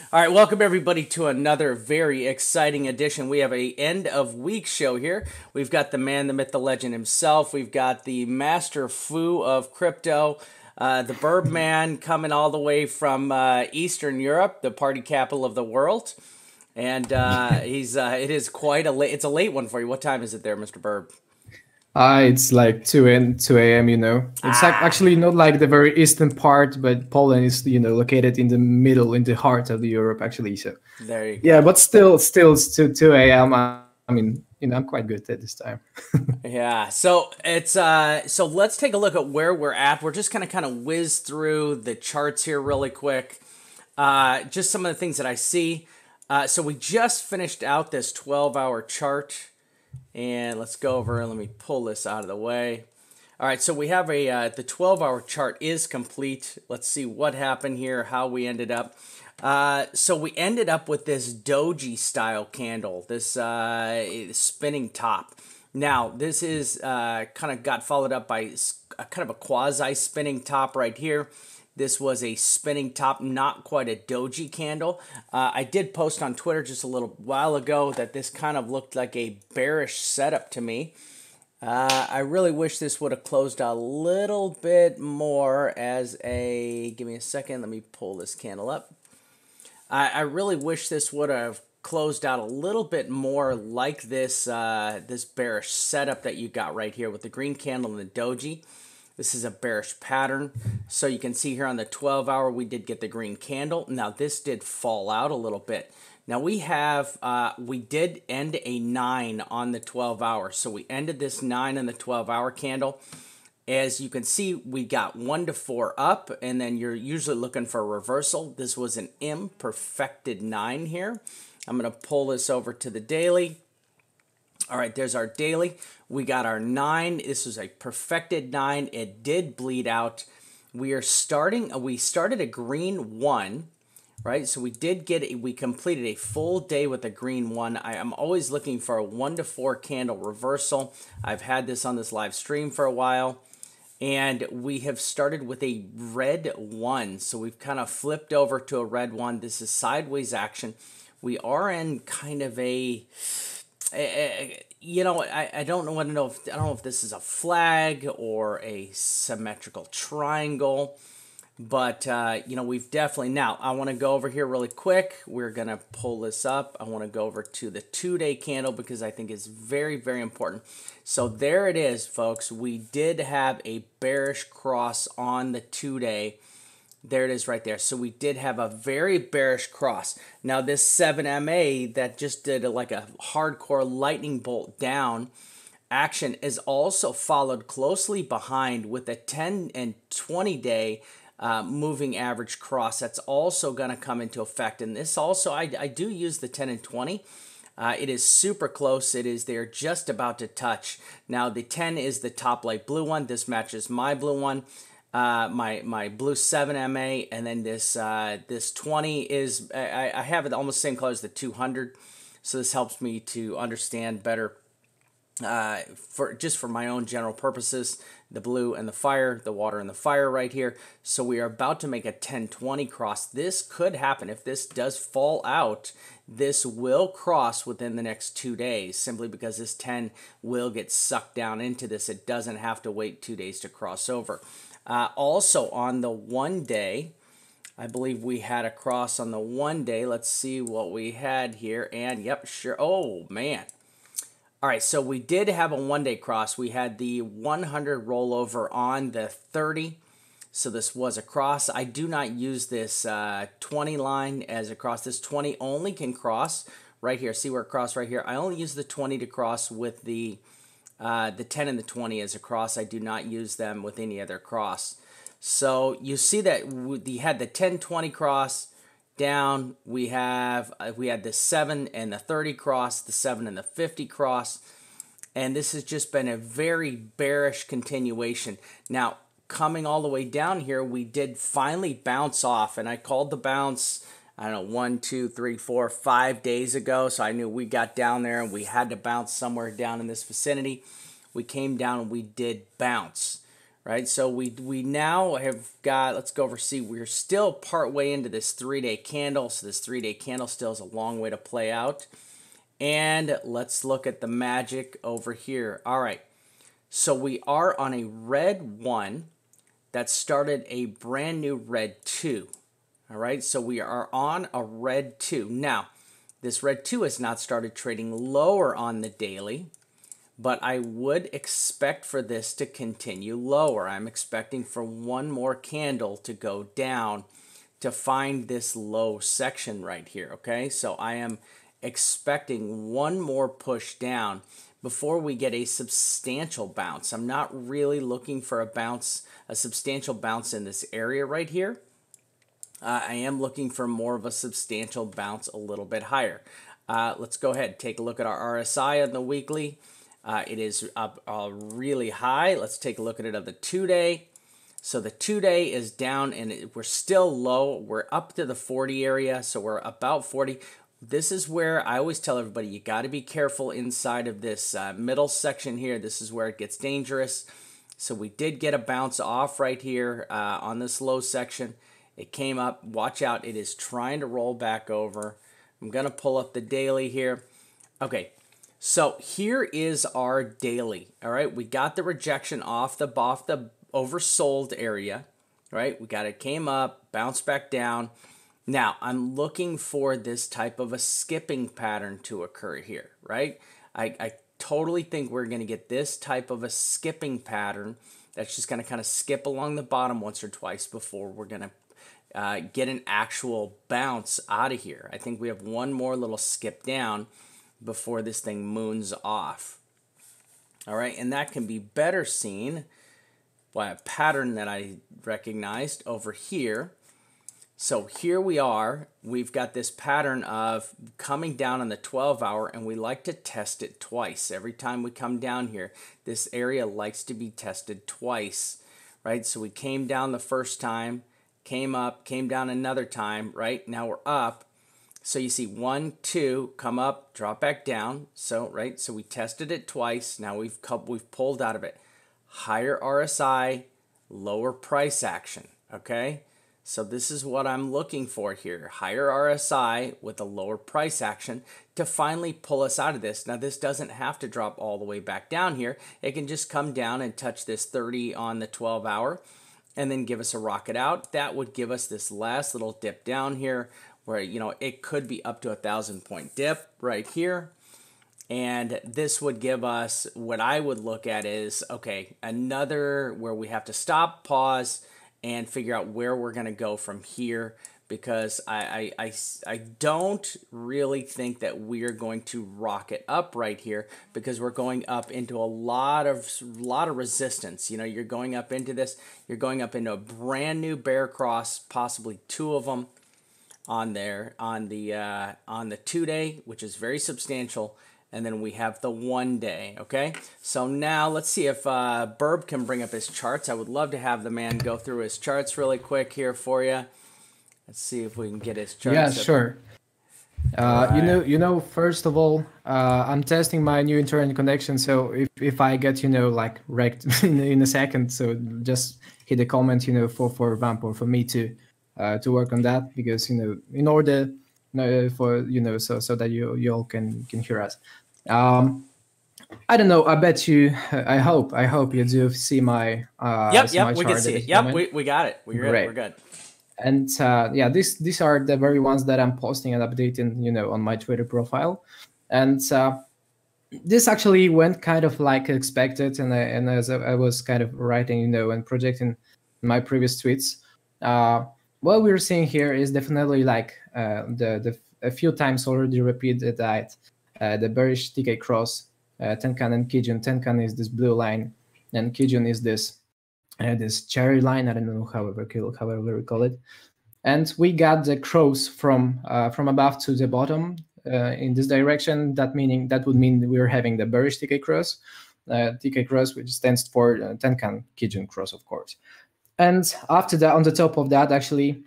All right, welcome everybody to another very exciting edition. We have a end of week show here. We've got the man, the myth, the legend himself. We've got the master foo of crypto, the Burb man coming all the way from Eastern Europe, the party capital of the world. And it is quite it's a late one for you. What time is it there, Mr. Burb? It's like 2 a.m., It's actually not like the very eastern part, but Poland is, located in the middle, in the heart of the Europe, actually. So, There you go. yeah, but still it's 2 a.m. I mean, I'm quite good at this time. Yeah, so it's so let's take a look at where we're at. We're just gonna kind of whiz through the charts here really quick. Just some of the things that I see. So we just finished out this 12-hour chart. And let's go over and let me pull this out of the way. All right, so we have the 12-hour chart is complete. Let's see what happened here, how we ended up. So we ended up with this doji style candle, this spinning top. Now, this is kind of got followed up by kind of a quasi spinning top right here. This was a spinning top, not quite a doji candle. I did post on Twitter just a little while ago that this kind of looked like a bearish setup to me. I really wish this would have closed a little bit more as a... Give me a second. Let me pull this candle up. I really wish this would have closed out a little bit more like this, this bearish setup that you got right here with the green candle and the doji. This is a bearish pattern. So you can see here on the 12-hour, we did get the green candle. Now, this did fall out a little bit. Now, we did end a 9 on the 12-hour. So we ended this 9 in the 12-hour candle. As you can see, we got 1 to 4 up, and then you're usually looking for a reversal. This was an imperfected 9 here. I'm going to pull this over to the daily. All right, there's our daily. We got our 9. This was a perfected 9. It did bleed out. We started a green 1, right? So we completed a full day with a green 1. I am always looking for a 1 to 4 candle reversal. I've had this on this live stream for a while. And we have started with a red 1. So we've kind of flipped over to a red 1. This is sideways action. We are in kind of a... I don't know if this is a flag or a symmetrical triangle, but we've definitely... Now, I want to go over here really quick. We're going to pull this up. I want to go over to the 2-day candle because I think it's very, very important. So there it is, folks. We did have a bearish cross on the 2-day. There it is right there. So we did have a very bearish cross. Now this 7MA that just did like a hardcore lightning bolt down action is also followed closely behind with a 10 and 20 day moving average cross. That's also going to come into effect. And this also, I do use the 10 and 20. It is super close. It is there just about to touch. Now the 10 is the top light blue one. This matches my blue one. My blue 7MA, and then this 20 is, I have it almost the same color as the 200, so this helps me to understand better for my own general purposes, the blue and the fire, the water and the fire right here. So we are about to make a 10-20 cross. This could happen. If this does fall out, this will cross within the next 2 days, simply because this 10 will get sucked down into this. It doesn't have to wait 2 days to cross over. Also on the 1 day, I believe we had a cross on the 1 day. Let's see what we had here. And yep, sure. Oh, man. All right, so we did have a 1 day cross. We had the 100 rollover on the 30. So this was a cross. I do not use this 20 line as a cross. This 20 only can cross right here. See where it crossed right here? I only use the 20 to cross with the 10 and the 20 as a cross. I do not use them with any other cross. So you see that we had the 10-20 cross down. We had the 7 and the 30 cross, the 7 and the 50 cross, and this has just been a very bearish continuation. Now, coming all the way down here, we did finally bounce off, and I called the bounce, I don't know, 1, 2, 3, 4, 5 days ago. So I knew we got down there and we had to bounce somewhere down in this vicinity. We came down and we did bounce, right? So we now have got, let's go over, see, we're still part way into this 3-day candle. So this 3-day candle still has a long way to play out. And let's look at the magic over here. All right, so we are on a red 1 that started a brand new red 2. All right, so we are on a red 2. Now, this red 2 has not started trading lower on the daily, but I would expect for this to continue lower. I'm expecting for one more candle to go down to find this low section right here, okay? So I am expecting one more push down before we get a substantial bounce. I'm not really looking for a substantial bounce in this area right here. I am looking for more of a substantial bounce a little bit higher. Let's go ahead, take a look at our RSI on the weekly. It is up really high. Let's take a look at it on the 2-day. So the 2-day is down and we're still low. We're up to the 40 area, so we're about 40. This is where I always tell everybody you got to be careful inside of this middle section here. This is where it gets dangerous. So we did get a bounce off right here on this low section. It came up. Watch out. It is trying to roll back over. I'm going to pull up the daily here. Okay, so here is our daily. All right, we got the rejection off the oversold area. Right, we got it, came up, bounced back down. Now, I'm looking for this type of a skipping pattern to occur here, right? I totally think we're going to get this type of a skipping pattern that's just going to kind of skip along the bottom once or twice before we're going to get an actual bounce out of here. I think we have one more little skip down before this thing moons off. All right, and that can be better seen by a pattern that I recognized over here. So here we are. We've got this pattern of coming down on the 12-hour, and we like to test it twice. Every time we come down here, this area likes to be tested twice, right? So we came down the first time, came up, came down another time, right? Now we're up. So you see 1, 2, come up, drop back down. So, right, so we tested it twice. Now we've pulled out of it. Higher RSI, lower price action, okay? So this is what I'm looking for here. Higher RSI with a lower price action to finally pull us out of this. Now this doesn't have to drop all the way back down here. It can just come down and touch this 30 on the 12-hour and then give us a rocket out. That would give us this last little dip down here where, you know, it could be up to 1,000-point dip right here. And this would give us, what I would look at is, okay, another where we have to stop, pause, and figure out where we're going to go from here, because I don't really think that we're going to rocket up right here, because we're going up into a lot of resistance. You know, you're going up into this, you're going up into a brand new bear cross, possibly 2 of them on there on the 2-day, which is very substantial. And then we have the 1-day, okay? So now let's see if Burb can bring up his charts. I would love to have the man go through his charts really quick here for you. Let's see if we can get his charts. Yeah, sure. Right. You know, first of all, I'm testing my new internet connection. So if I get, you know, like wrecked in a second, so just hit a comment, you know, for Vamp or for me to work on that, because, you know, in order for, you know, so that you all can hear us. I don't know. I bet you. I hope you do see my. Yep. We can see it. Yep. We got it. We're good. And yeah, these are the very ones that I'm posting and updating, you know, on my Twitter profile. And this actually went kind of like expected, and as I was kind of writing, you know, and projecting my previous tweets. What we're seeing here is definitely like a few times already repeated that the bearish TK cross, Tenkan and Kijun. Tenkan is this blue line, and Kijun is this cherry line. I don't know however we call it. And we got the cross from above to the bottom in this direction. That would mean we're having the bearish TK cross, which stands for Tenkan Kijun cross, of course. And after that, on the top of that, actually,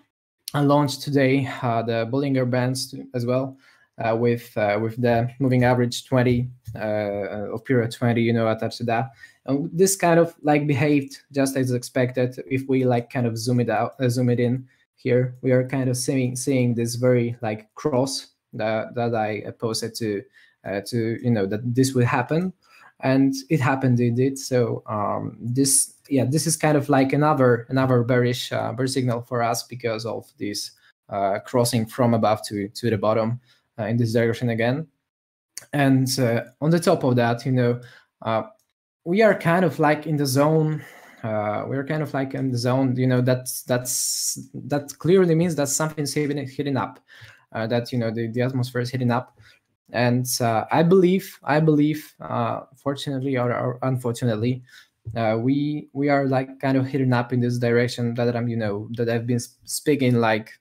I launched today the Bollinger Bands as well. with the moving average 20 of period 20, attached to that. And this kind of like behaved just as expected. If we like kind of zoom it in here, we are kind of seeing this very like cross that I posted to that this would happen, and it happened indeed. So this is kind of like another bearish signal for us because of this crossing from above to the bottom in this direction again. And on the top of that, we are kind of like in the zone. We're kind of like in the zone. That clearly means that something's hitting up. That the atmosphere is hitting up. And I believe, fortunately or unfortunately, we are like kind of hitting up in this direction that that I've been speaking like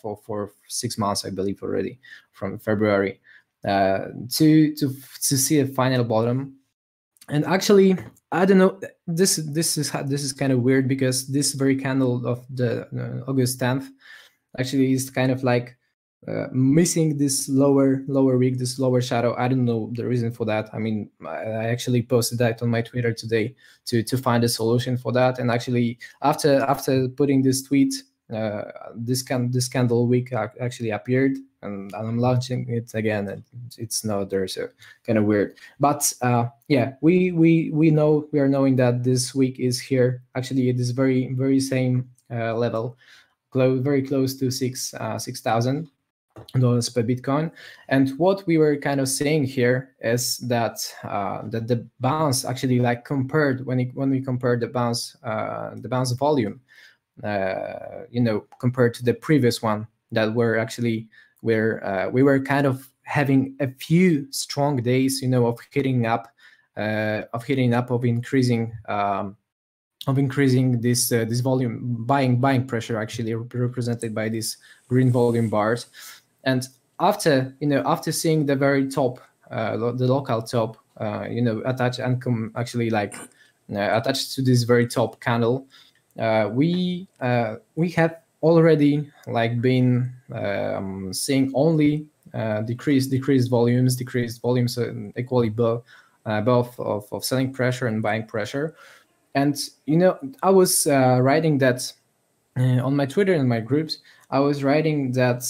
for 6 months, I believe, already from February, to see a final bottom. And actually, I don't know. This is kind of weird because this very candle of the August 10th actually is kind of like missing this lower wick, this lower shadow. I don't know the reason for that. I mean, I actually posted that on my Twitter today to find a solution for that. And actually, after putting this tweet, this candle wick actually appeared, and I'm launching it again, and it's not there. So kind of weird. But yeah, we are knowing that this wick is here. Actually, it is very same level, very close to $6,000 per Bitcoin. And what we were kind of saying here is that that the bounce actually, like, compared when we compare the bounce volume, compared to the previous one, that were actually where we were kind of having a few strong days, of hitting up, of increasing this volume, buying pressure, actually represented by these green volume bars. And after seeing the very top, the local top, attached and actually like attached to this very top candle, we have already like been seeing only decreased volumes equally both of selling pressure and buying pressure. And I was writing that on my Twitter and my groups. I was writing that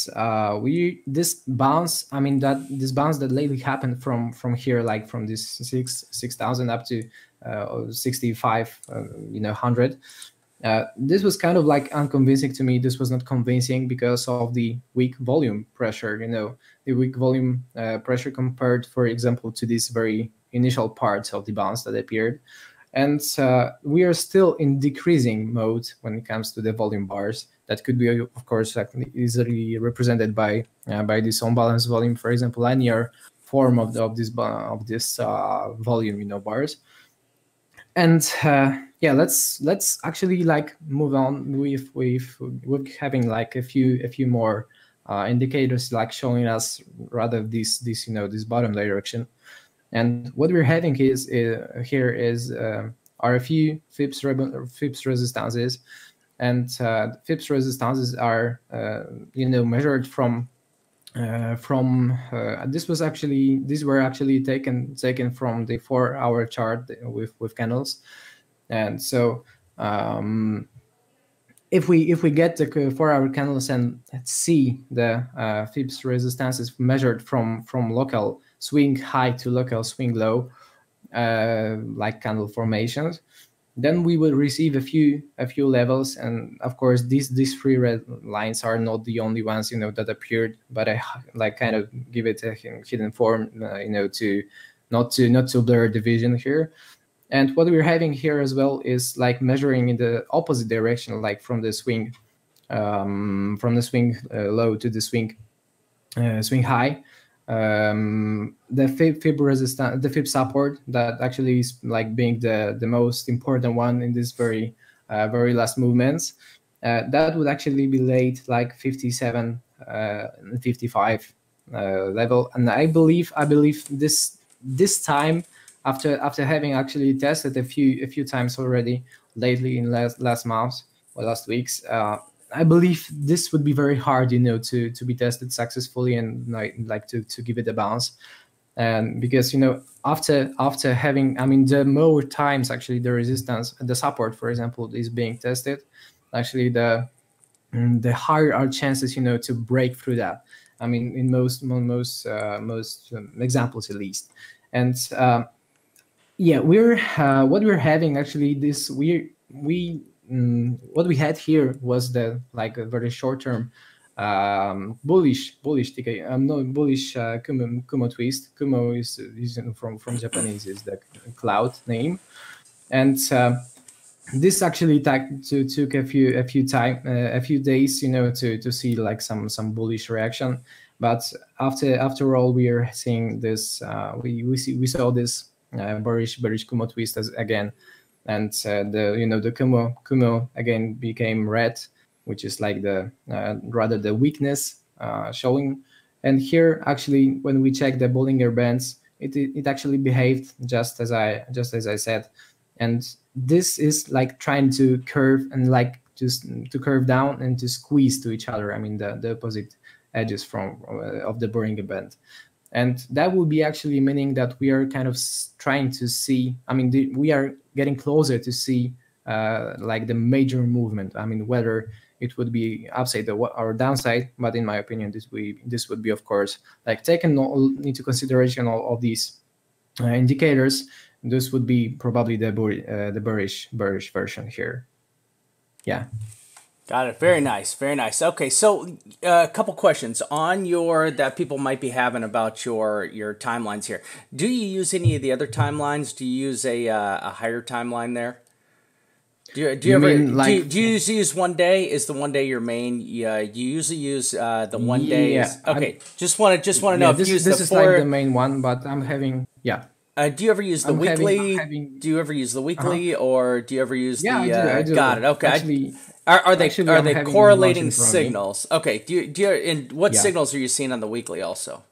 this bounce that lately happened from here, like from this 6,000 up to 6,500. This was kind of like unconvincing to me. This was not convincing because of the weak volume pressure. The weak volume pressure compared, for example, to this very initial parts of the bounce that appeared. And we are still in decreasing mode when it comes to the volume bars. That could be, of course, easily represented by this unbalanced volume, for example, linear form of this volume, bars. And yeah, let's actually like move on with having like a few more indicators, like showing us rather this bottom direction. And what we're having is are a few FIPS resistances, and FIPS resistances are measured from these were actually taken from the 4-hour chart with candles. And so if we get the 4-hour candles and see the FIPS resistances measured from local swing high to local swing low, like candle formations, then we will receive a few levels. And of course, these 3 red lines are not the only ones that appeared, but I like kind of give it a hidden form, to not to blur the vision here. And what we're having here as well is like measuring in the opposite direction, like from the swing low to the swing high. The FIB support that actually is like being the most important one in this very last movements, that would actually be laid like 57 and 55 level. And I believe this time, after having actually tested a few times already lately in last months or last weeks, I believe this would be very hard, you know, to be tested successfully and like to give it a bounce. And because, you know, after having, I mean, the more times actually the resistance, the support, for example, is being tested, actually the higher are chances, you know, to break through that. I mean, in most examples at least. And yeah, we're what we're having actually this what we had here was the like a very short term bullish ticket. No, bullish Kumo twist. Kumo is from Japanese, is the cloud name. And this actually took a few days, you know, to see like some bullish reaction. But after all, we are seeing this. We saw this bearish Kumo twist again, and the Kumo again became red, which is like the rather the weakness showing. And here actually, when we check the Bollinger Bands, it actually behaved just as I said. And this is like trying to curve and like just to curve down and to squeeze to each other. I mean, the opposite edges from of the Bollinger Band. And that would be actually meaning that we are kind of trying to see, I mean, we are getting closer to see like the major movement. I mean, whether it would be upside or downside, but in my opinion, this would be, of course, like taking into consideration all of these indicators. This would be probably the bearish version here. Yeah. Got it. Very nice. Very nice. Okay, so a couple questions on that people might be having about your timelines here. Do you use any of the other timelines? Do you use a higher timeline there? Do you ever like, do you usually use 1 day? Is the 1 day your main? Yeah, you usually use the 1 day. Yeah. Okay, just want to know if you use this is like the main one, but I'm having do you ever use the weekly? Do you ever use the weekly, or do you ever use the? I do. Got it. Okay. Actually, are they correlating signals? Okay. Do you and what signals are you seeing on the weekly also?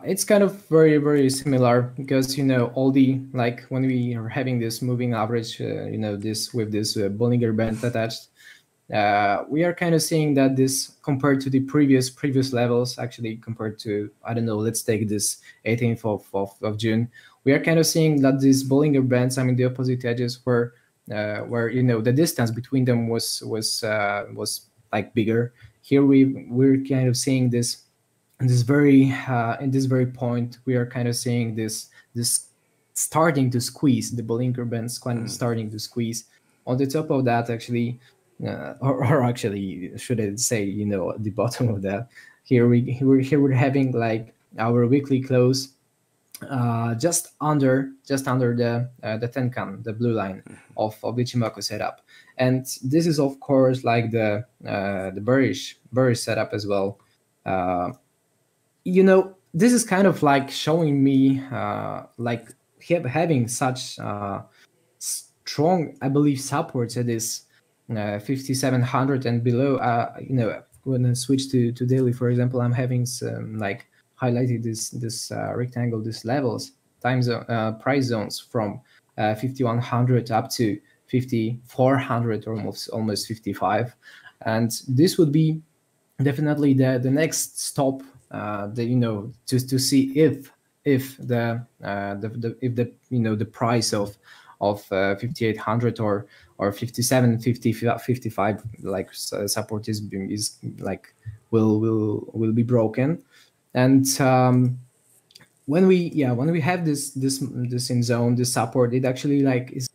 It's kind of very, very similar because, you know, all the, like when we are having this moving average, you know, this with this Bollinger Band attached, we are kind of seeing that this compared to the previous levels, actually compared to, I don't know, let's take this 18th of June, we are kind of seeing that these Bollinger Bands, I mean, the opposite edges were where, you know, the distance between them was like bigger. Here we're kind of seeing this in this very point, we are kind of seeing this starting to squeeze, the Bollinger Bands starting to squeeze. On the top of that, actually, or actually, should I say, you know, at the bottom of that, here we're having like our weekly close, just under the Tenkan, the blue line of the Ichimoku setup, and this is of course like the bearish setup as well. You know, this is kind of like showing me like having such strong, I believe, supports at this 5,700 and below. You know, when I switch to daily, for example, I'm having some like highlighted this rectangle, these levels, price zones from 5,100 up to 5,400, almost 55, and this would be definitely the next stop. You know, just to see if the you know, the price of 5,800 or 57, 50, 55 like support is like will be broken. And when we have this in zone, this support, it actually like is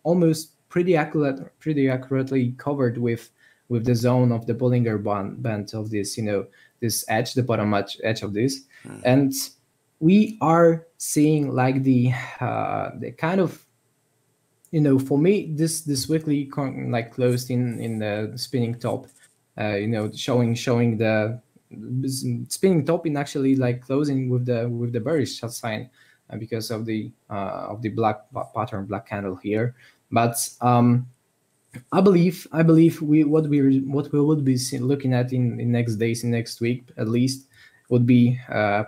almost pretty accurately covered with the zone of the Bollinger Band of this, you know, this edge, the bottom edge of this. And we are seeing like the kind of, you know, for me, this weekly like closed in the spinning top, you know, showing the spinning top in actually like closing with the bearish sign because of the black pattern, black candle here. But I believe what we would be looking at in next days, in next week at least, would be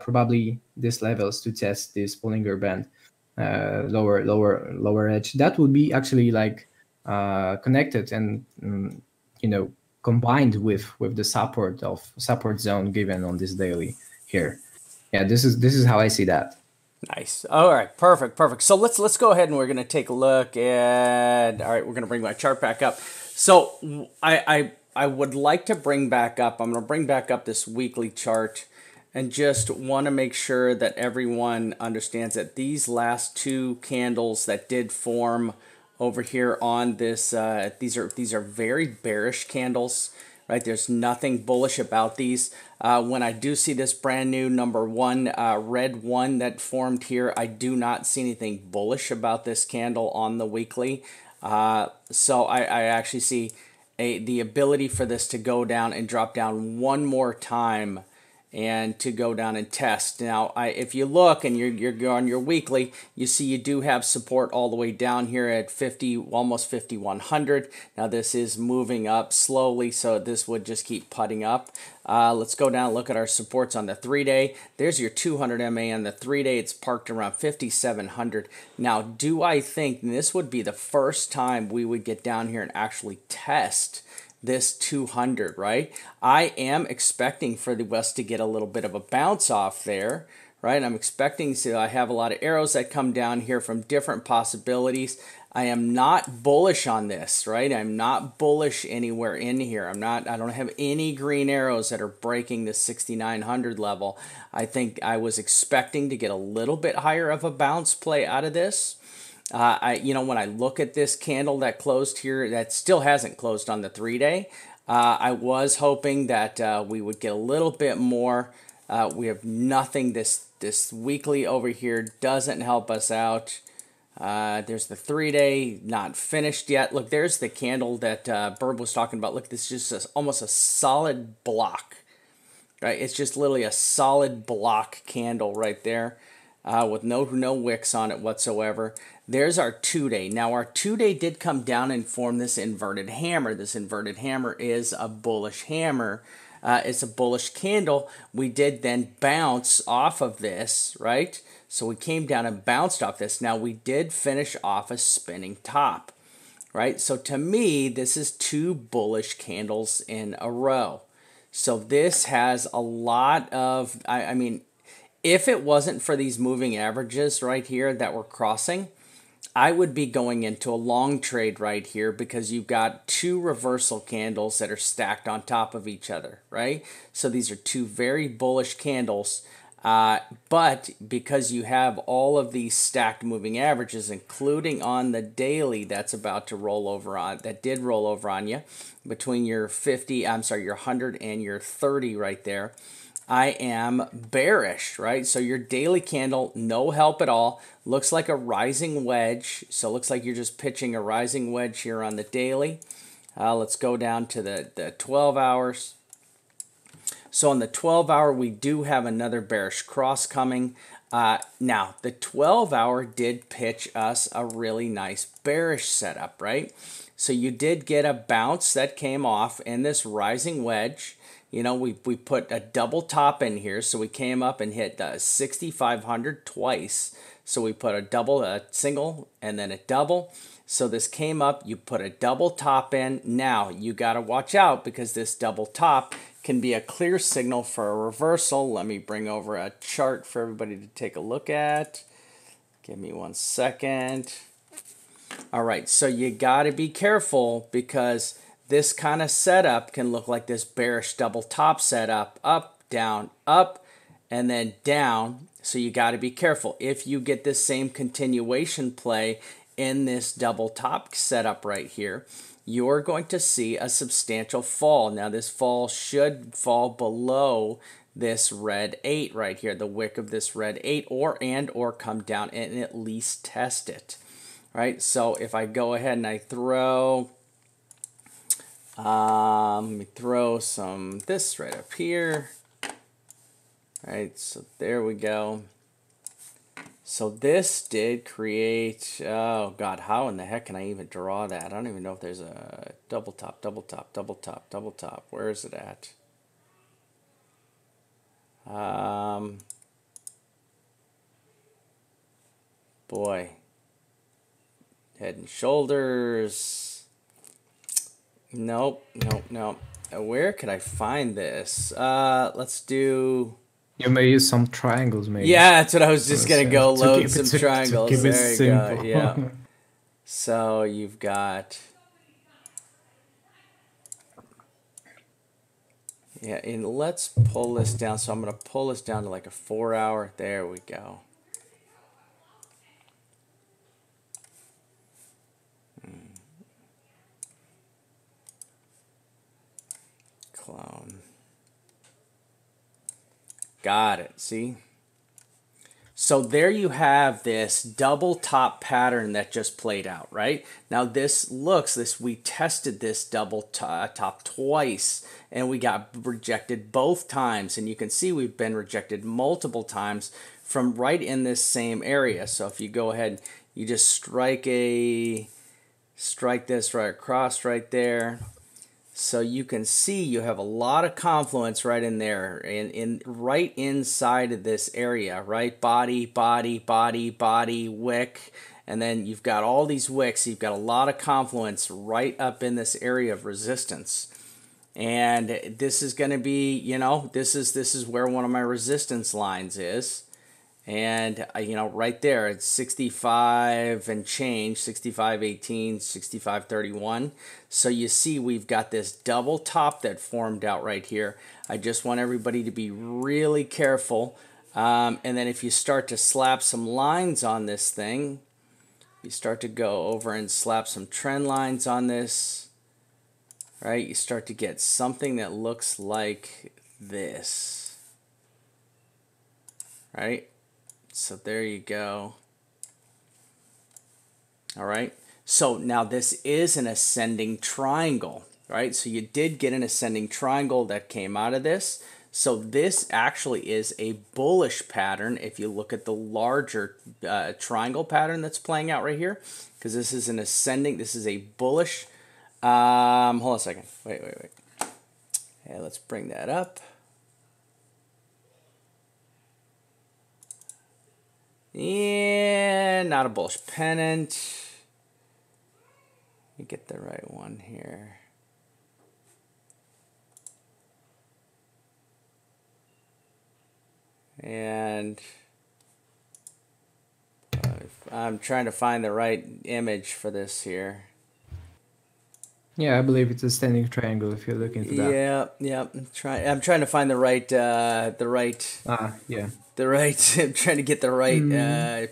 probably these levels to test this Bollinger Band, lower edge. That would be actually like connected and you know, combined with the support zone given on this daily here. Yeah, this is how I see that. Nice. All right, perfect. So let's go ahead and we're gonna take a look at. All right, we're gonna bring my chart back up. So I would like to bring back up. I'm gonna bring back up this weekly chart, and just want to make sure that everyone understands that these last two candles that did form over here on this, these are very bearish candles. Right, there's nothing bullish about these. When I do see this brand new number one, red one that formed here, I do not see anything bullish about this candle on the weekly. So I actually see the ability for this to go down and drop down one more time and to go down and test. Now, if you look and you're on your weekly, you see you do have support all the way down here at 50, almost 5,100. Now, this is moving up slowly, so this would just keep putting up. Let's go down and look at our supports on the 3-day. There's your 200 MA on the 3-day. It's parked around 5,700. Now, do I think this would be the first time we would get down here and actually test this 200, right? I am expecting for the West to get a little bit of a bounce off there, right? I'm expecting to, I have a lot of arrows that come down here from different possibilities. I am not bullish on this, right? I'm not bullish anywhere in here. I don't have any green arrows that are breaking the 6,900 level. I think I was expecting to get a little bit higher of a bounce play out of this. When I look at this candle that closed here, that still hasn't closed on the 3-day, I was hoping that we would get a little bit more. We have nothing. This weekly over here doesn't help us out. There's the 3-day, not finished yet. Look, there's the candle that Burb was talking about. Look, this is just almost a solid block, right? It's just literally a solid block candle right there. With no wicks on it whatsoever. There's our 2-day. Now, our 2-day did come down and form this inverted hammer. This inverted hammer is a bullish hammer. It's a bullish candle. We did then bounce off of this, right? So we came down and bounced off this. Now, we did finish off a spinning top, right? So to me, this is two bullish candles in a row. So this has a lot of, I mean, if it wasn't for these moving averages right here that we're crossing, I would be going into a long trade right here because you've got two reversal candles that are stacked on top of each other, right? So these are two very bullish candles, but because you have all of these stacked moving averages, including on the daily that's about to roll over on, that did roll over on you, between your 100 and your 30 right there, I am bearish, right? So your daily candle, no help at all. Looks like a rising wedge. So it looks like you're just pitching a rising wedge here on the daily. Let's go down to the 12 hours. So on the 12-hour, we do have another bearish cross coming. Now, the 12-hour did pitch us a really nice bearish setup, right? So you did get a bounce that came off in this rising wedge. You know, we put a double top in here, so we came up and hit 6,500 twice. So we put a single, and then a double. So this came up, you put a double top in. Now, you got to watch out because this double top can be a clear signal for a reversal. Let me bring over a chart for everybody to take a look at. Give me 1 second. All right, so you got to be careful because this kind of setup can look like this bearish double top setup, up, and then down. So you got to be careful. If you get this same continuation play in this double top setup right here, you're going to see a substantial fall. Now this fall should fall below this red 8 right here, the wick of this red 8, or come down and at least test it. Right? So if I go ahead and I throw let me throw some this right up here. Right, so there we go. So this did create, oh God, how in the heck can I even draw that? I don't even know if there's a double top. Where is it at? Boy. Head and shoulders. Nope. where could I find this? Let's do. You may use some triangles, maybe. Yeah, that's what I was just gonna go load some to triangles. keep it There you simple. go. Yeah. So you've got. Yeah, and let's pull this down. So I'm gonna pull this down to like a 4 hour. There we go. Clone. Got it. See? So there you have this double top pattern that just played out, right? Now we tested this double top twice and we got rejected both times. And you can see we've been rejected multiple times from right in this same area. So if you go ahead, you just strike this right across right there. So you can see you have a lot of confluence right in there, in right inside of this area, right? Body, body, body, body, wick, and then you've got all these wicks. You've got a lot of confluence right up in this area of resistance, and this is going to be, this is where one of my resistance lines is. And, right there, it's 65 and change, 65.18, 65.31. So you see we've got this double top that formed out right here. I just want everybody to be really careful. And then if you start to slap some lines on this thing, you start to go over and slap some trend lines on this, right? You start to get something that looks like this, right? So there you go. All right. So now this is an ascending triangle, right? So you did get an ascending triangle that came out of this. So this actually is a bullish pattern if you look at the larger triangle pattern that's playing out right here, because this is an ascending, this is a bullish. Hold on a second. Wait. Okay, let's bring that up. Yeah, not a bullish pennant. Let me get the right one here. And I'm trying to find the right image for this here. Yeah, I believe it's a standing triangle if you're looking for that. Yeah. I'm trying to find the right. Yeah. I'm trying to get the right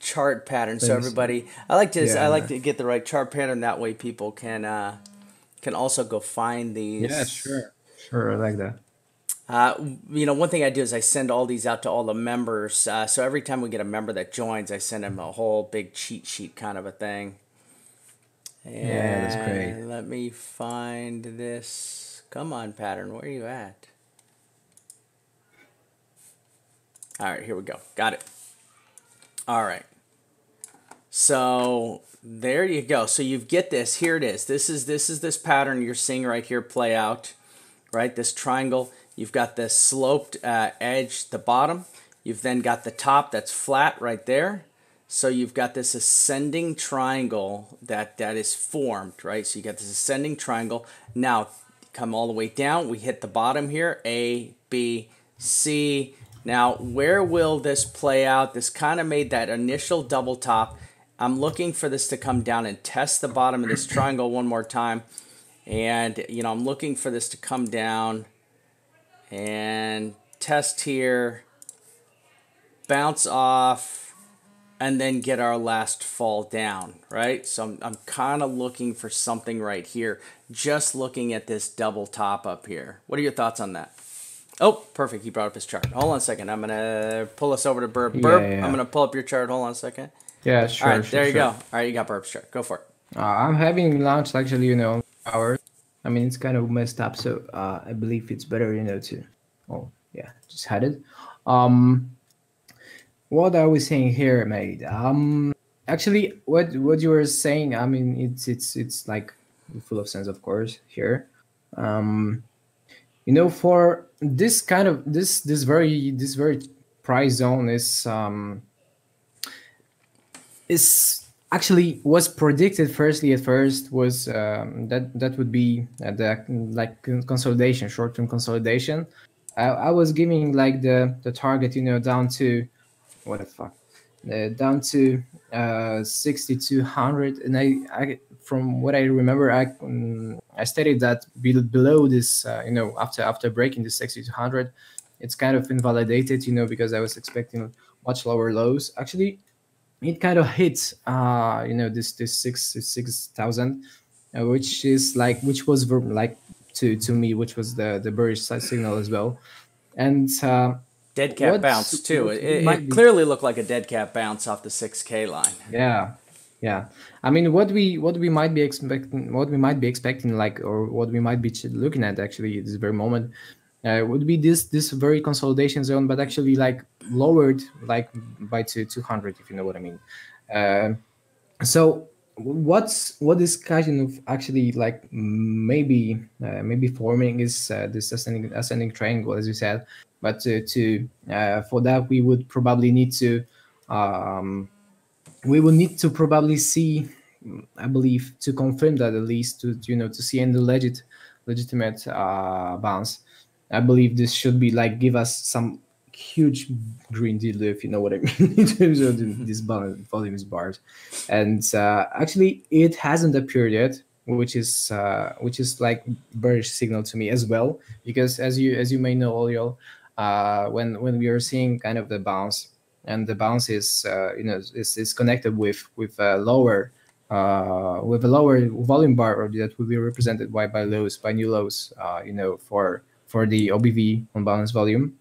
chart pattern. So everybody, I like to get the right chart pattern. That way, people can also go find these. Yeah, sure, I like that. One thing I do is I send all these out to all the members. So every time we get a member that joins, I send them a whole big cheat sheet kind of a thing. And yeah, that's great. Let me find this. Come on, pattern. Where are you at? All right, here we go. Got it. All right. So there you go. So you get this. Here it is. This is this pattern you're seeing right here play out, right? This triangle. You've got this sloped edge, the bottom. You've then got the top that's flat right there. So you've got this ascending triangle that is formed, right? So you got this ascending triangle. Now come all the way down. We hit the bottom here. A, B, C. Now where will this play out? This kind of made that initial double top. I'm looking for this to come down and test the bottom of this triangle one more time. And, I'm looking for this to come down and test here, bounce off, and then get our last fall down, right? So I'm kind of looking for something right here, just looking at this double top up here. What are your thoughts on that? Oh, perfect. He brought up his chart. Hold on a second. I'm going to pull us over to Burb. Burb, yeah. I'm going to pull up your chart. Hold on a second. Yeah, sure. All right, there you go. All right, you got Burb's chart. Go for it. I'm having launched actually, hours. I mean, it's kind of messed up, so I believe it's better, just had it. What I was saying here, mate. Actually, what you were saying, I mean, it's like full of sense, of course. Here, for this kind of this very price zone is actually was predicted firstly at first was that would be the like consolidation, short-term consolidation. I was giving like the target, you know, down to what the fuck, down to 6200, and I from what I remember, I stated that below this, you know, after breaking the 6200, it's kind of invalidated, you know, because I was expecting much lower lows. Actually, it kind of hits you know, this 6,000, which is like, which was like to me, which was the bearish side signal as well. And Dead cat bounce too. what we might It be, clearly looked like a dead cat bounce off the 6K line. yeah, yeah, I mean, what we might be expecting, like, or what we might be looking at actually at this very moment, would be this very consolidation zone, but actually like lowered like by 200, if you know what I mean. uh, so what is kind of actually like maybe forming is this ascending triangle, as you said. But for that we would probably need to um, probably see, I believe, to confirm that, at least to, you know, to see any legitimate bounce. I believe this should be like give us some huge green deal, if you know what I mean, in terms of this volumes bars. And actually it hasn't appeared yet, which is like bearish signal to me as well, because as you may know, all when we are seeing kind of the bounce, and the bounce is you know, is connected with a lower volume bar, or that will be represented by lows, by new lows, you know, for the OBV, on balance volume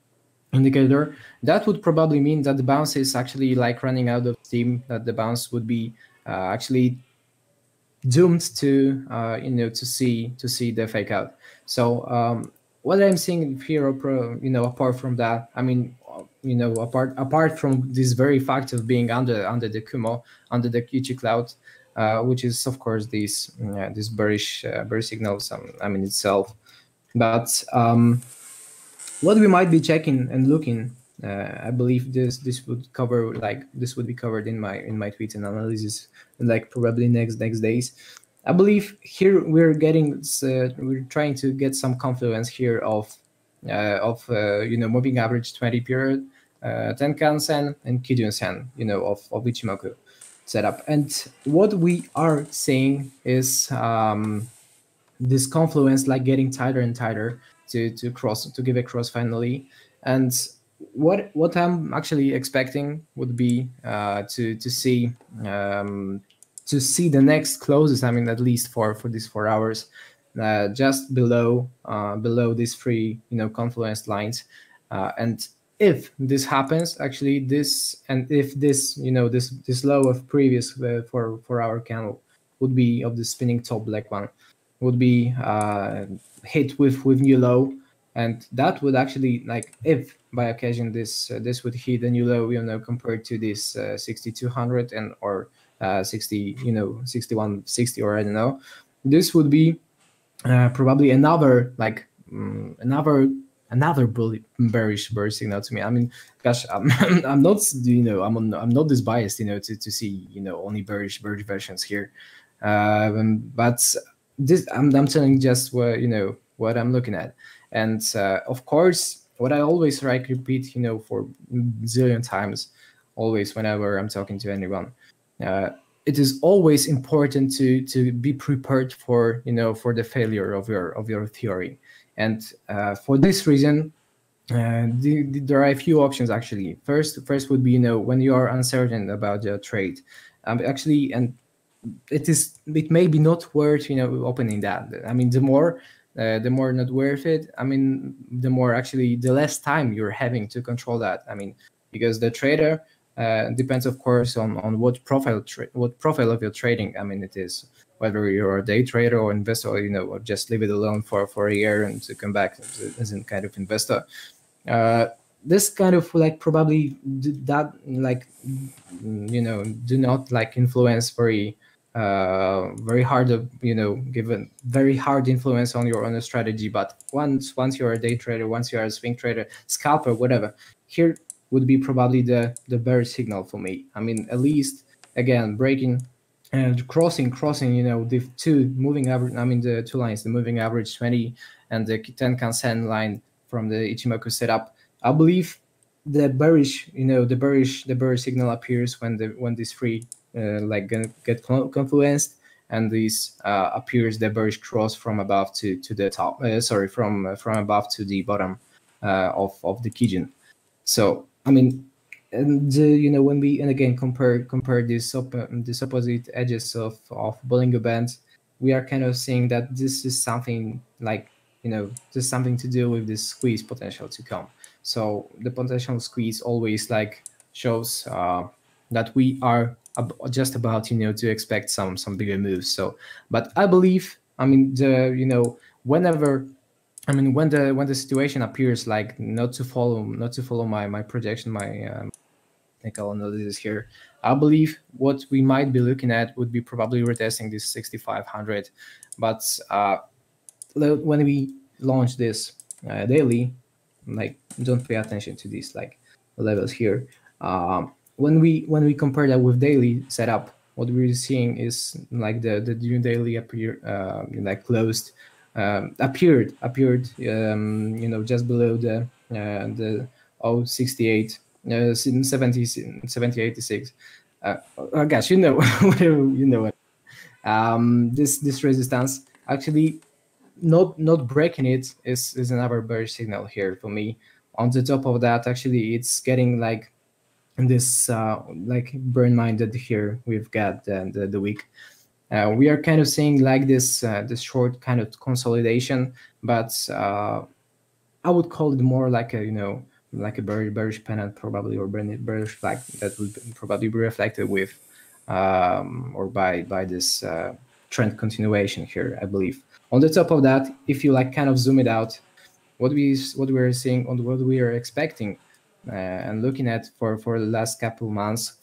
indicator. That would probably mean that the bounce is actually like running out of steam, that the bounce would be actually doomed to you know, to see the fake out. So what I'm seeing here, you know, apart from that, I mean, you know, apart from this very fact of being under the Kumo, under the QG cloud, which is of course this bearish signals, I mean, itself. But what we might be checking and looking, I believe this would cover, like, this would be covered in my tweets and analysis, like probably next days. I believe here we're trying to get some confluence here of you know, moving average 20 period, Tenkan Sen and Kijun Sen, you know, of Ichimoku setup. And what we are seeing is this confluence like getting tighter and tighter to give a cross finally. And what I'm actually expecting would be to see the next closest, I mean, at least for these 4 hours, just below these three, you know, confluence lines. And if this happens, actually this, and if this, you know, this low of previous 4 hour candle would be of the spinning top black one, would be hit with new low. And that would actually, like, if by occasion this would hit a new low, you know, compared to this 6200 and or 60, you know, 6160, or I don't know, this would be probably another like another bearish signal to me. I mean, gosh, I'm not, you know, I'm not this biased, you know, to see, you know, only bearish versions here. But this, I'm telling just what, you know, what I'm looking at. And of course, what I always like repeat, you know, for zillion times, always whenever I'm talking to anyone, it is always important to be prepared for, you know, for the failure of your theory. And for this reason, there are a few options actually. First would be, you know, when you are uncertain about the trade, actually, and it may be not worth, you know, opening that. I mean, the more not worth it. I mean, the more actually, the less time you're having to control that. I mean, because the trader depends, of course, on what profile of your trading, I mean, it is, whether you're a day trader or investor, or, you know, or just leave it alone for a year and to come back as a kind of investor. This kind of like probably that, like, you know, do not like influence very hard, you know, give a very hard influence on your strategy. But once you're a day trader, once you're a swing trader, scalper, whatever, here would be probably the bear signal for me. I mean, at least again, breaking and crossing, you know, the two moving average, I mean the two lines, the moving average 20 and the Tenkan-sen line from the Ichimoku setup, I believe the bearish, you know, the bearish signal appears when these three like gonna get confluenced, and this appears the bearish cross from above to the top, sorry, from above to the bottom of the Kijun. So I mean, and you know, when we and again compare these opposite edges of Bollinger Bands, we are kind of seeing that this is something like, you know, there's something to do with this squeeze potential to come. So the potential squeeze always like shows that we are just about, you know, to expect some bigger moves. So, but I believe, I mean, the, you know, whenever, I mean, when the situation appears like not to follow my projection, my technical analysis here, I believe what we might be looking at would be probably retesting this 6,500. But when we launch this daily, like, don't pay attention to these like levels here. When we compare that with daily setup, what we're seeing is like the new daily appear like closed, appeared you know, just below the 068 70 86. I guess you know whatever, you know it. This resistance actually not breaking it is another bearish signal here for me. On the top of that, actually, it's getting like this like burn minded here. We've got the week. We are kind of seeing like this short kind of consolidation, but I would call it more like a, you know, like a bearish pennant probably, or bearish flag that would probably be reflected with or by this trend continuation here, I believe. On the top of that, if you like kind of zoom it out, what we're seeing on what we are expecting and looking at for the last couple months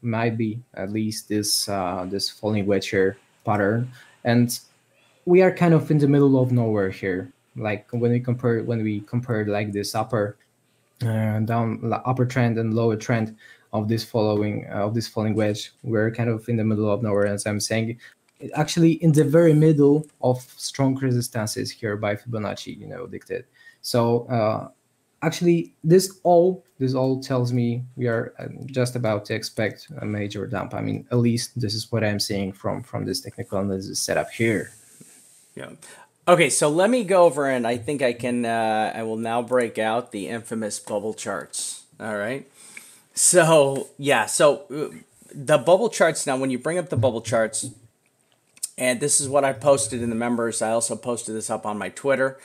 might be at least this falling wedge here pattern, and we are kind of in the middle of nowhere here. Like when we compare like this upper trend and lower trend of this falling wedge, we're kind of in the middle of nowhere, as I'm saying, actually in the very middle of strong resistances here by Fibonacci, you know, dictated. So actually this all tells me we are just about to expect a major dump. I mean, at least this is what I'm seeing from this technical analysis setup here. Yeah. Okay, so let me go over, and I think I can, I will now break out the infamous bubble charts. All right. So, yeah, so the bubble charts, now when you bring up the bubble charts, and this is what I posted in the members, I also posted this up on my Twitter.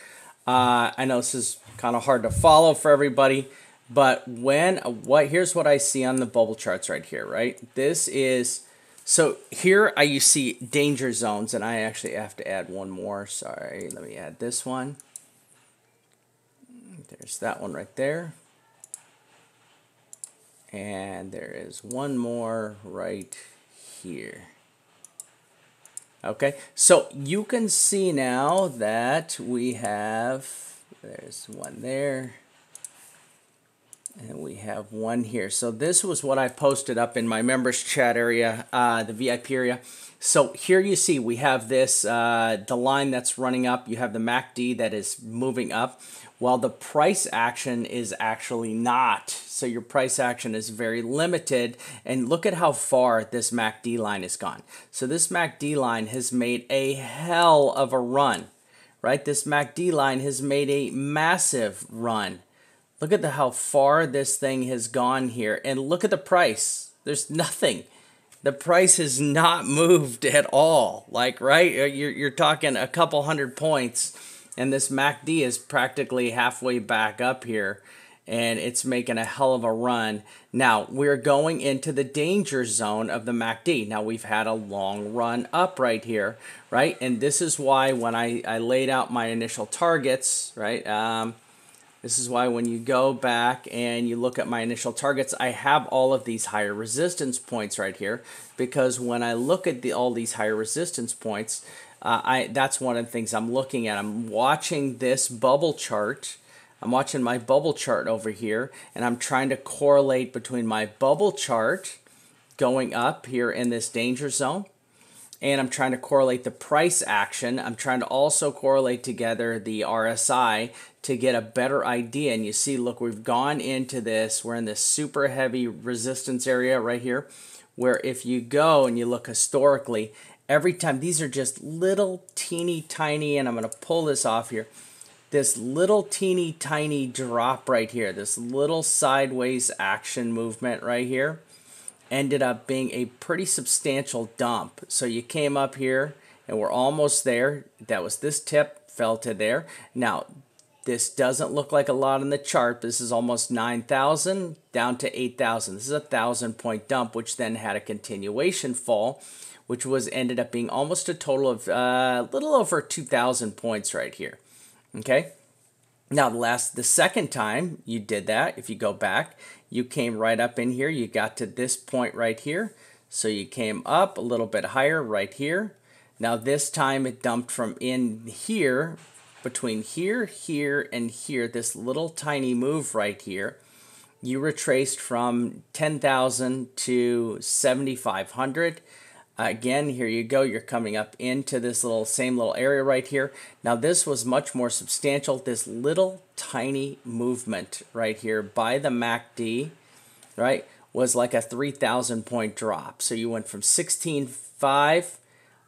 I know this is kind of hard to follow for everybody, but here's what I see on the bubble charts right here, right? This is, so here you see danger zones, and I actually have to add one more. Sorry, let me add this one. There's that one right there. And there is one more right here. Okay, so you can see now that we have, there's one there, and we have one here. So this was what I posted up in my members chat area, the VIP area. So here you see we have this, the line that's running up. You have the MACD that is moving up, while the price action is actually not. So your price action is very limited. And look at how far this MACD line has gone. So this MACD line has made a hell of a run, right? This MACD line has made a massive run. Look at how far this thing has gone here. And look at the price. There's nothing. The price has not moved at all. Like, right? You're talking a couple hundred points, and this MACD is practically halfway back up here, and it's making a hell of a run. Now, we're going into the danger zone of the MACD. Now, we've had a long run up right here, right? And this is why when I laid out my initial targets, right? This is why when you go back and you look at my initial targets, I have all of these higher resistance points right here, because when I look at all these higher resistance points, that's one of the things I'm looking at. I'm watching this bubble chart. I'm watching my bubble chart over here, and I'm trying to correlate between my bubble chart going up here in this danger zone. And I'm trying to correlate the price action. I'm trying to also correlate together the RSI to get a better idea. And you see, look, we've gone into this. We're in this super heavy resistance area right here, where if you go and you look historically, every time, these are just little teeny tiny, and I'm going to pull this off here, this little teeny tiny drop right here, this little sideways action movement right here, ended up being a pretty substantial dump. So you came up here and we're almost there. That was this tip, fell to there. Now, this doesn't look like a lot on the chart. This is almost 9,000 down to 8,000. This is a 1,000-point dump, which then had a continuation fall, which was ended up being almost a total of a little over 2,000 points right here. Okay. Now, the second time you did that, if you go back, you came right up in here. You got to this point right here. So you came up a little bit higher right here. Now, this time it dumped from in here, between here, here, and here, this little tiny move right here. You retraced from 10,000 to 7,500. Again, here you go. You're coming up into this same little area right here. Now, this was much more substantial. This little tiny movement right here by the MACD, right, was like a 3,000-point drop. So you went from 16.5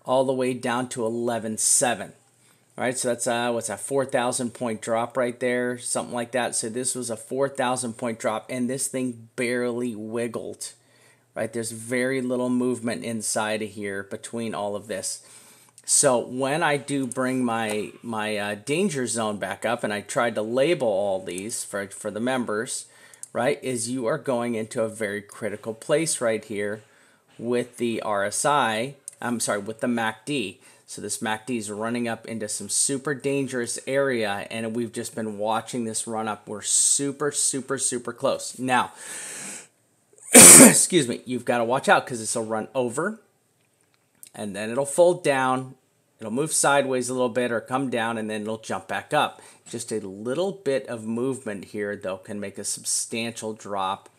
all the way down to 11.7. All right, so that's what's that, 4,000-point drop right there, something like that. So this was a 4,000-point drop, and this thing barely wiggled. Right, there's very little movement inside of here between all of this. So when I do bring my danger zone back up, and I tried to label all these for the members, right, is you are going into a very critical place right here with the RSI. I'm sorry, with the MACD. So this MACD is running up into some super dangerous area, and we've just been watching this run up. We're super, super, super close. Now, excuse me, you've got to watch out because this will run over and then it'll fold down. It'll move sideways a little bit or come down, and then it'll jump back up. Just a little bit of movement here, though, can make a substantial drop.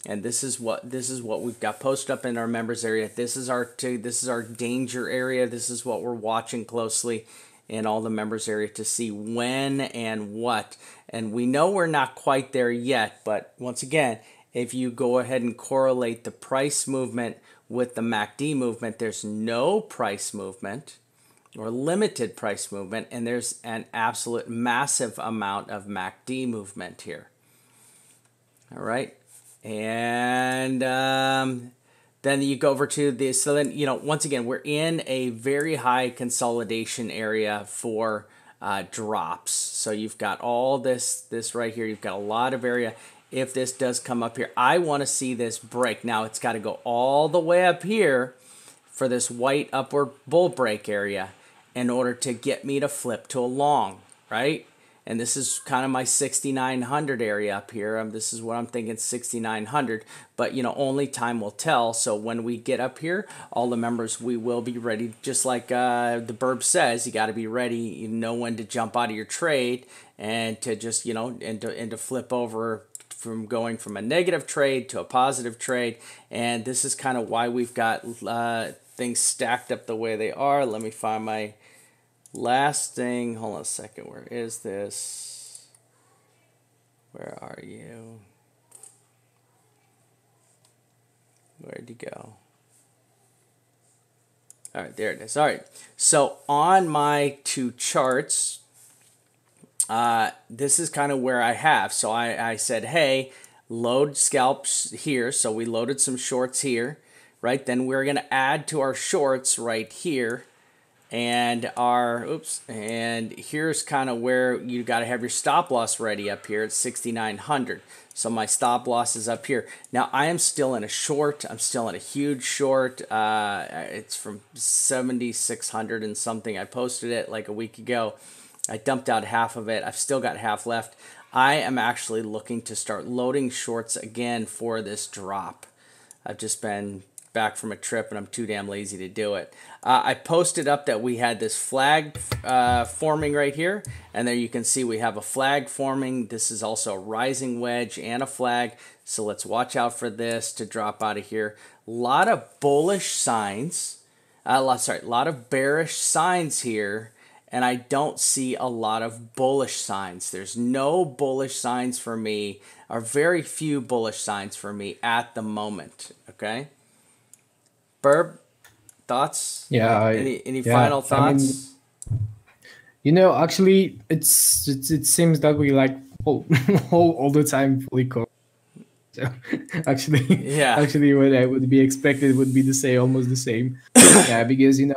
And this is what we've got posted up in our members area. This is our danger area. This is what we're watching closely in all the members area to see when and what. And we know we're not quite there yet, but once again, if you go ahead and correlate the price movement with the MACD movement, there's no price movement or limited price movement, and there's an absolute massive amount of MACD movement here. All right, and then you go over to this. So then, once again, we're in a very high consolidation area for drops. So you've got all this right here. You've got a lot of area. If this does come up here, I want to see this break. Now, it's got to go all the way up here for this white upward bull break area in order to get me to flip to a long, right? And this is kind of my 6,900 area up here. This is what I'm thinking, 6,900. But, only time will tell. So when we get up here, all the members, we will be ready. Just like the Burb says, you got to be ready. You know when to jump out of your trade and to just, and to flip over from going from a negative trade to a positive trade. And this is kind of why we've got things stacked up the way they are. Let me find my last thing. Hold on a second. Where is this? Where are you? Where'd you go? All right, there it is. All right. So on my two charts, this is kind of where I have. So I said, hey, load scalps here. So we loaded some shorts here, right? Then we're going to add to our shorts right here. And and here's kind of where you got to have your stop loss ready up here at 6,900. So my stop loss is up here. Now I am still in a short. I'm still in a huge short. It's from 7,600 and something. I posted it like a week ago. I dumped out half of it. I've still got half left. I am actually looking to start loading shorts again for this drop. I've just been back from a trip and I'm too damn lazy to do it. I posted up that we had this flag forming right here, and there you can see we have a flag forming. This is also a rising wedge and a flag, so let's watch out for this to drop out of here. A lot of bullish signs, a lot of bearish signs here, and I don't see a lot of bullish signs. There's no bullish signs for me, or very few bullish signs for me at the moment, okay? Burb, thoughts? Yeah. Any final thoughts? Actually, it seems that we like all the time fully covered. So actually, actually, what I would be expected would be to say almost the same. Yeah, because in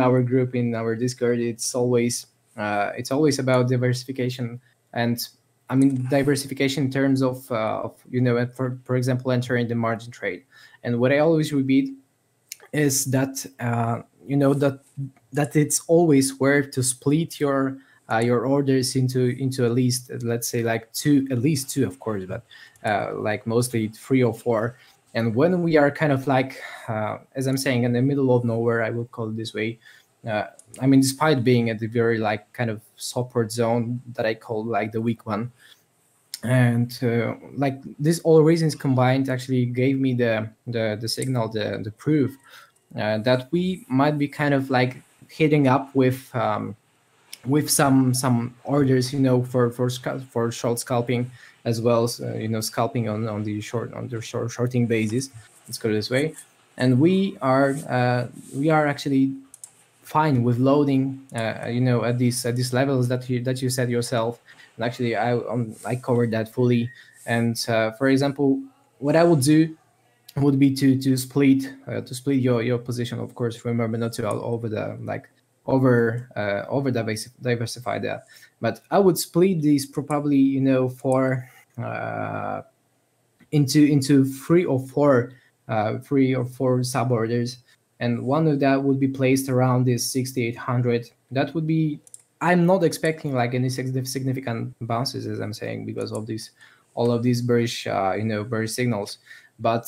our group, in our Discord, it's always about diversification, and I mean diversification in terms of for example, entering the margin trade. And what I always repeat is that that it's always worth to split your orders into at least, let's say, like at least two, of course, but like mostly 3 or 4. And when we are kind of like, as I'm saying, in the middle of nowhere, I would call it this way. I mean, despite being at the very like kind of support zone that I call like the weak one, and like these all reasons combined actually gave me the signal, the proof that we might be kind of like hitting up with some orders, for short scalping, as well as scalping on the shorting basis. Let's go this way, and we are actually fine with loading, at these levels that you said yourself. And actually, I covered that fully. And for example, what I would do would be to split your position. Of course, remember not to diversify that, but I would split these probably for into 3 or 4 sub orders, and one of that would be placed around this 6,800. That would be, I'm not expecting like any significant bounces, as I'm saying, because of all of these bearish bearish signals. But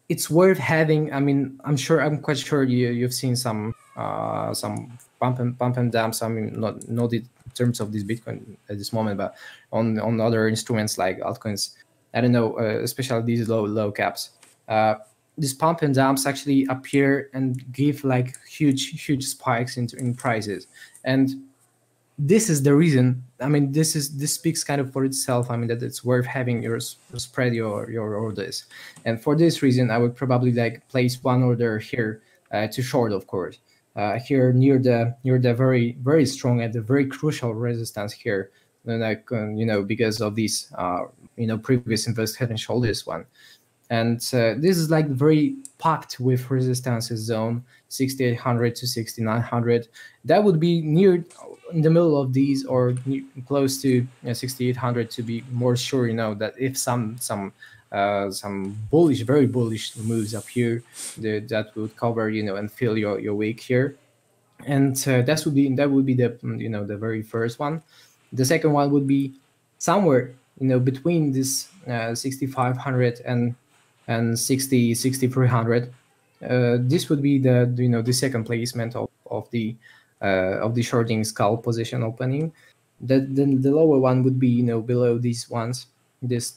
it's worth having. I mean, I'm quite sure you've seen some pump and dumps. I mean, not in terms of this Bitcoin at this moment, but on other instruments like altcoins. I don't know, especially these low caps. These pump and dumps actually appear and give like huge spikes in prices, and this is the reason. I mean, this speaks kind of for itself. I mean, that it's worth having your spread your orders, and for this reason, I would probably like place one order here to short, of course, here near the very very strong and the very crucial resistance here. Then because of these previous invest head and shoulders one. And this is like very packed with resistances zone, 6,800 to 6,900. That would be near in the middle of these, or close to 6,800, to be more sure. That if some bullish, very bullish moves appear, that would cover and fill your wick here. And that would be the the very first one. The second one would be somewhere between this 6,500 and 6,300. This would be the second placement of the shorting scalp position opening. Then the lower one would be below these ones. This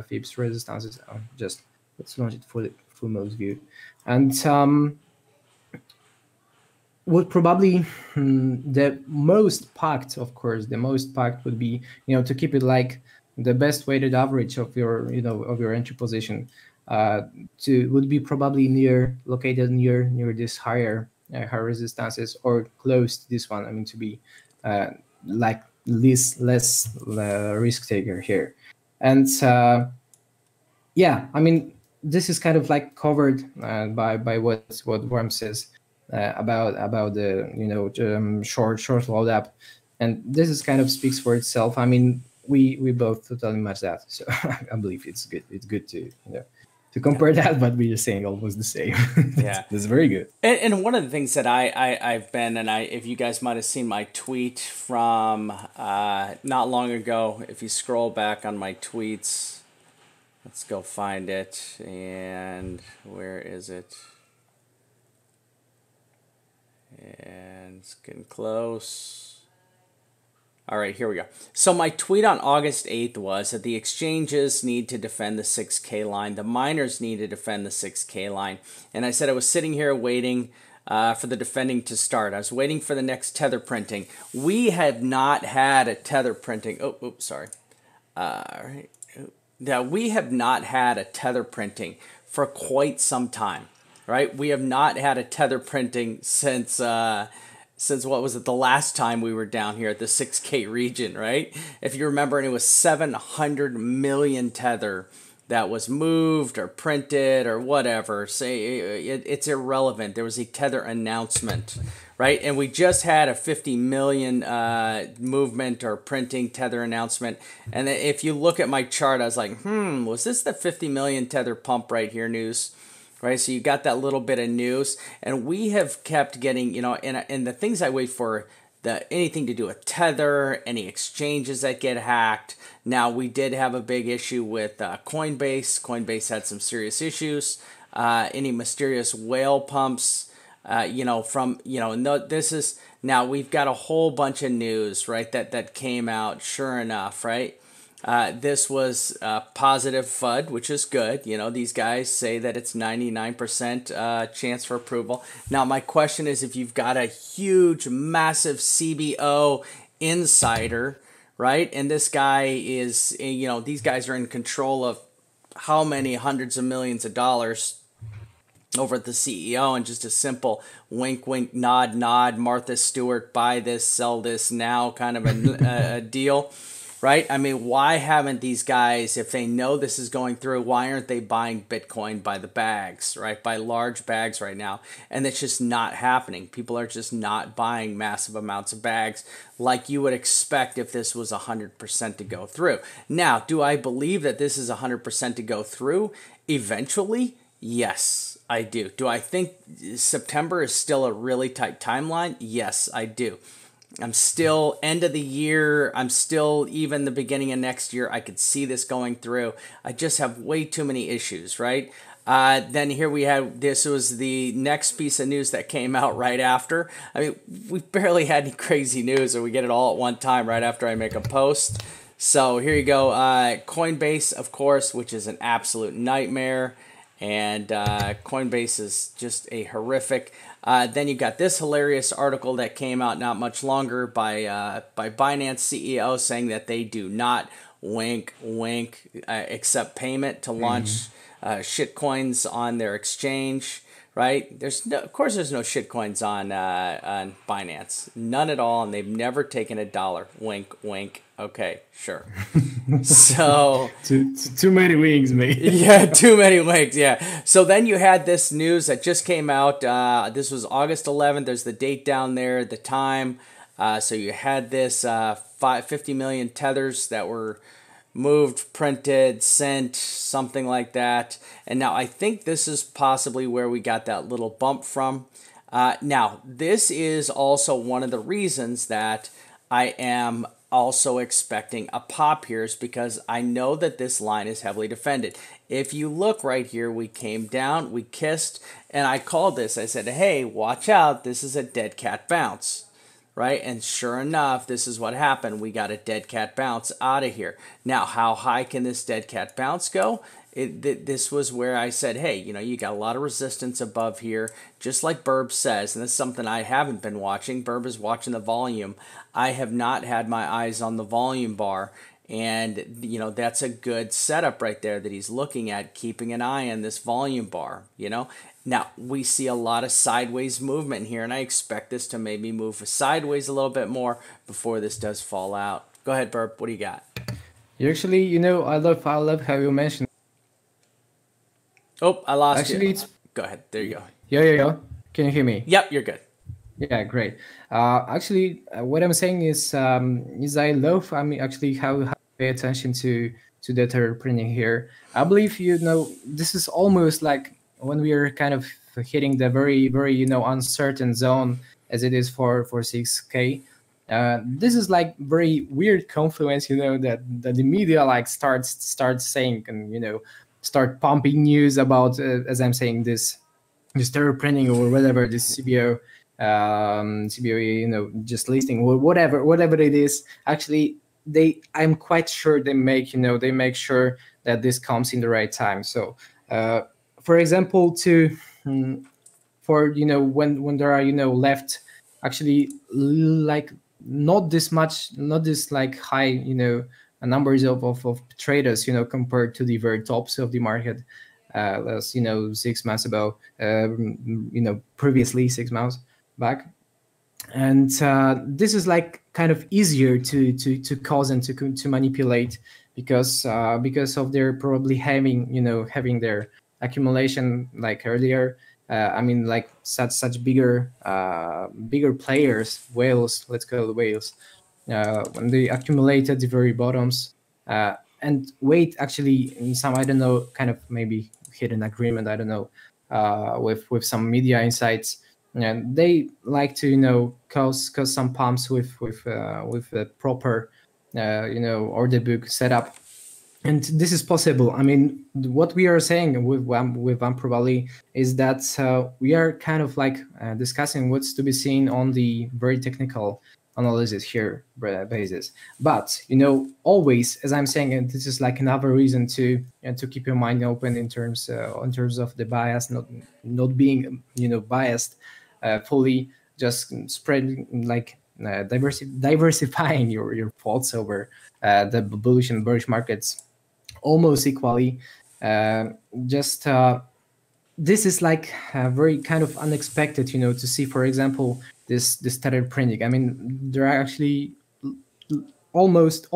Phipps resistances. Just let's launch it full mode view, and would probably the most packed, of course, the most packed would be to keep it like the best weighted average of your of your entry position would be probably located near this higher resistances, or close to this one. I mean, to be like less risk taker here. And yeah, I mean, this is kind of like covered by what Worm says about the short load up, and this is kind of speaks for itself. I mean, we both totally match that, so I believe it's good to to compare that, but we're just saying almost the same. Yeah, that's very good. And one of the things that I've been, and if you guys might have seen my tweet from not long ago, if you scroll back on my tweets, Let's go find it. And where is it? And it's getting close. All right, here we go. So my tweet on August 8th was that the exchanges need to defend the 6K line. The miners need to defend the 6K line. And I said I was sitting here waiting for the defending to start. I was waiting for the next tether printing. We have not had a tether printing. Sorry. All right. Now, we have not had a tether printing for quite some time, right? We have not had a tether printing since what was it, the last time we were down here at the 6K region, right? If you remember, and it was 700 million tether that was moved or printed or whatever. Say it's irrelevant. There was a tether announcement, right? And we just had a 50 million movement or printing tether announcement. And if you look at my chart, I was like, was this the 50 million tether pump right here news? Right, so you got that little bit of news, and we have kept getting, and the things I wait for, anything to do with Tether, any exchanges that get hacked. Now, we did have a big issue with Coinbase. Coinbase had some serious issues. Any mysterious whale pumps, this is, now we've got a whole bunch of news, right, that came out, sure enough, right? This was positive FUD, which is good. These guys say that it's 99% chance for approval. Now, my question is, if you've got a huge, massive CBO insider, right, and this guy is, these guys are in control of how many hundreds of millions of dollars over at the CEO, and just a simple wink, wink, nod, nod, Martha Stewart, buy this, sell this now kind of a deal. Right? I mean, why haven't these guys, if they know this is going through, why aren't they buying Bitcoin by the bags, right? By large bags right now. And it's just not happening. People are just not buying massive amounts of bags like you would expect if this was 100% to go through. Now, do I believe that this is 100% to go through eventually? Yes, I do. Do I think September is still a really tight timeline? Yes, I do. I'm still end of the year. I'm still even the beginning of next year. I could see this going through. I just have way too many issues, right? Then here we had, this was the next piece of news that came out right after. I mean, we barely had any crazy news, or we get it all at one time right after I make a post. So here you go. Coinbase, of course, which is an absolute nightmare. And Coinbase is just a horrific. Then you got this hilarious article that came out not much longer by Binance CEO saying that they do not wink accept payment to launch shitcoins on their exchange. Right? Of course, there's no shitcoins on Binance, none at all, and they've never taken $1. Wink, wink. Okay, sure. So too many winks, mate. Yeah, too many winks. Yeah. So then you had this news that just came out. This was August 11th. There's the date down there, the time. So you had this 50 million tethers that were moved, printed, sent, something like that. And now I think this is possibly where we got that little bump from. Now, this is also one of the reasons that I am also expecting a pop here, is because I know that this line is heavily defended. If you look right here, we came down, we kissed, and I called this. I said, hey, watch out. This is a dead cat bounce. Right? And sure enough, this is what happened. We got a dead cat bounce out of here. Now, how high can this dead cat bounce go? This was where I said, hey, you got a lot of resistance above here, just like Burb says, and this is something I haven't been watching. Burb is watching the volume. I have not had my eyes on the volume bar, and that's a good setup right there that he's looking at, keeping an eye on this volume bar. Now, we see a lot of sideways movement here, and I expect this to maybe move sideways a little bit more before this does fall out. Go ahead, Burb. What do you got? You actually, I love how you mentioned. Oh, I lost you. Actually, go ahead. There you go. Yeah. Can you hear me? Yep, you're good. Yeah, great. Actually, what I'm saying is I love, actually how I pay attention to the tether printing here. I believe, this is almost like when we are kind of hitting the very, very, uncertain zone as it is for 6K. This is like very weird confluence, that the media like starts saying, and start pumping news about, as I'm saying, this terror printing or whatever, this CBO, just listing or whatever it is. Actually, I'm quite sure they make sure that this comes in the right time. So, for example, for when there are left, actually, like not this like high numbers of traders compared to the very tops of the market, as 6 months ago, previously 6 months back. And this is like kind of easier to cause and to manipulate, because of their probably having their accumulation like earlier. I mean, like such bigger players, whales, let's call it whales, when they accumulated the very bottoms, and wait, actually, in some, I don't know, kind of maybe hidden agreement, I don't know, with some media insights, and they like to cause some pumps with a proper order book setup. And this is possible. I mean, what we are saying with probably is that we are kind of like discussing what's to be seen on the very technical analysis here basis. But always, as I'm saying, and this is like another reason to keep your mind open in terms of the bias, not being biased fully, just spreading like diversifying your thoughts over the bullish and bearish markets almost equally. Just this is like very kind of unexpected, to see, for example, this tether printing. I mean, there are actually almost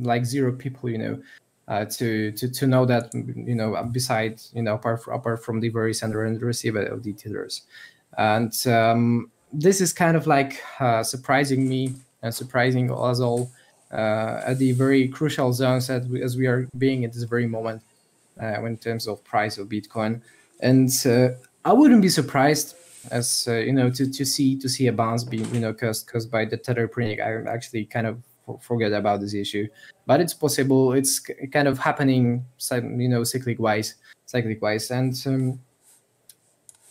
like zero people, to know that, besides, apart from the very sender and receiver of the tethers. And this is kind of like surprising me and surprising us all at the very crucial zones as we are being at this very moment in terms of price of Bitcoin. And I wouldn't be surprised as to see a bounce be caused by the tether printing. I actually kind of forget about this issue, but it's possible. It's kind of happening cyclic wise, and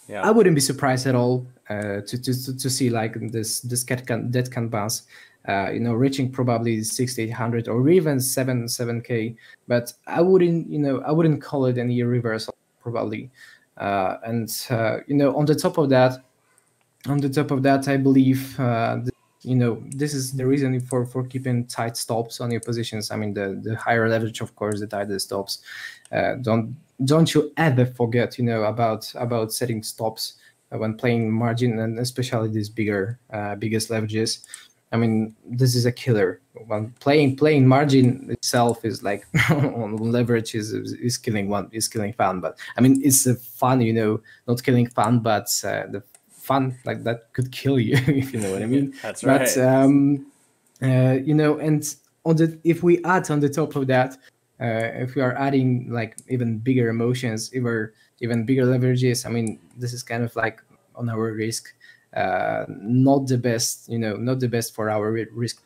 I wouldn't be surprised at all to see like this dead can bounce, reaching probably 6,800 or even 7K. But I wouldn't call it any reversal probably. And on the top of that, I believe this is the reason for keeping tight stops on your positions. I mean, the higher leverage, of course, the tighter stops. Don't you ever forget about setting stops when playing margin, and especially these biggest leverages. I mean, this is a killer. When playing margin itself is like on leverage is killing fun. But I mean, it's a fun, not killing fun, but the fun like that could kill you, if you know what I mean. That's right. But and if we add on the top of that, if we are adding like even bigger emotions, even bigger leverages, I mean, this is kind of like on our risk. Not the best for our risk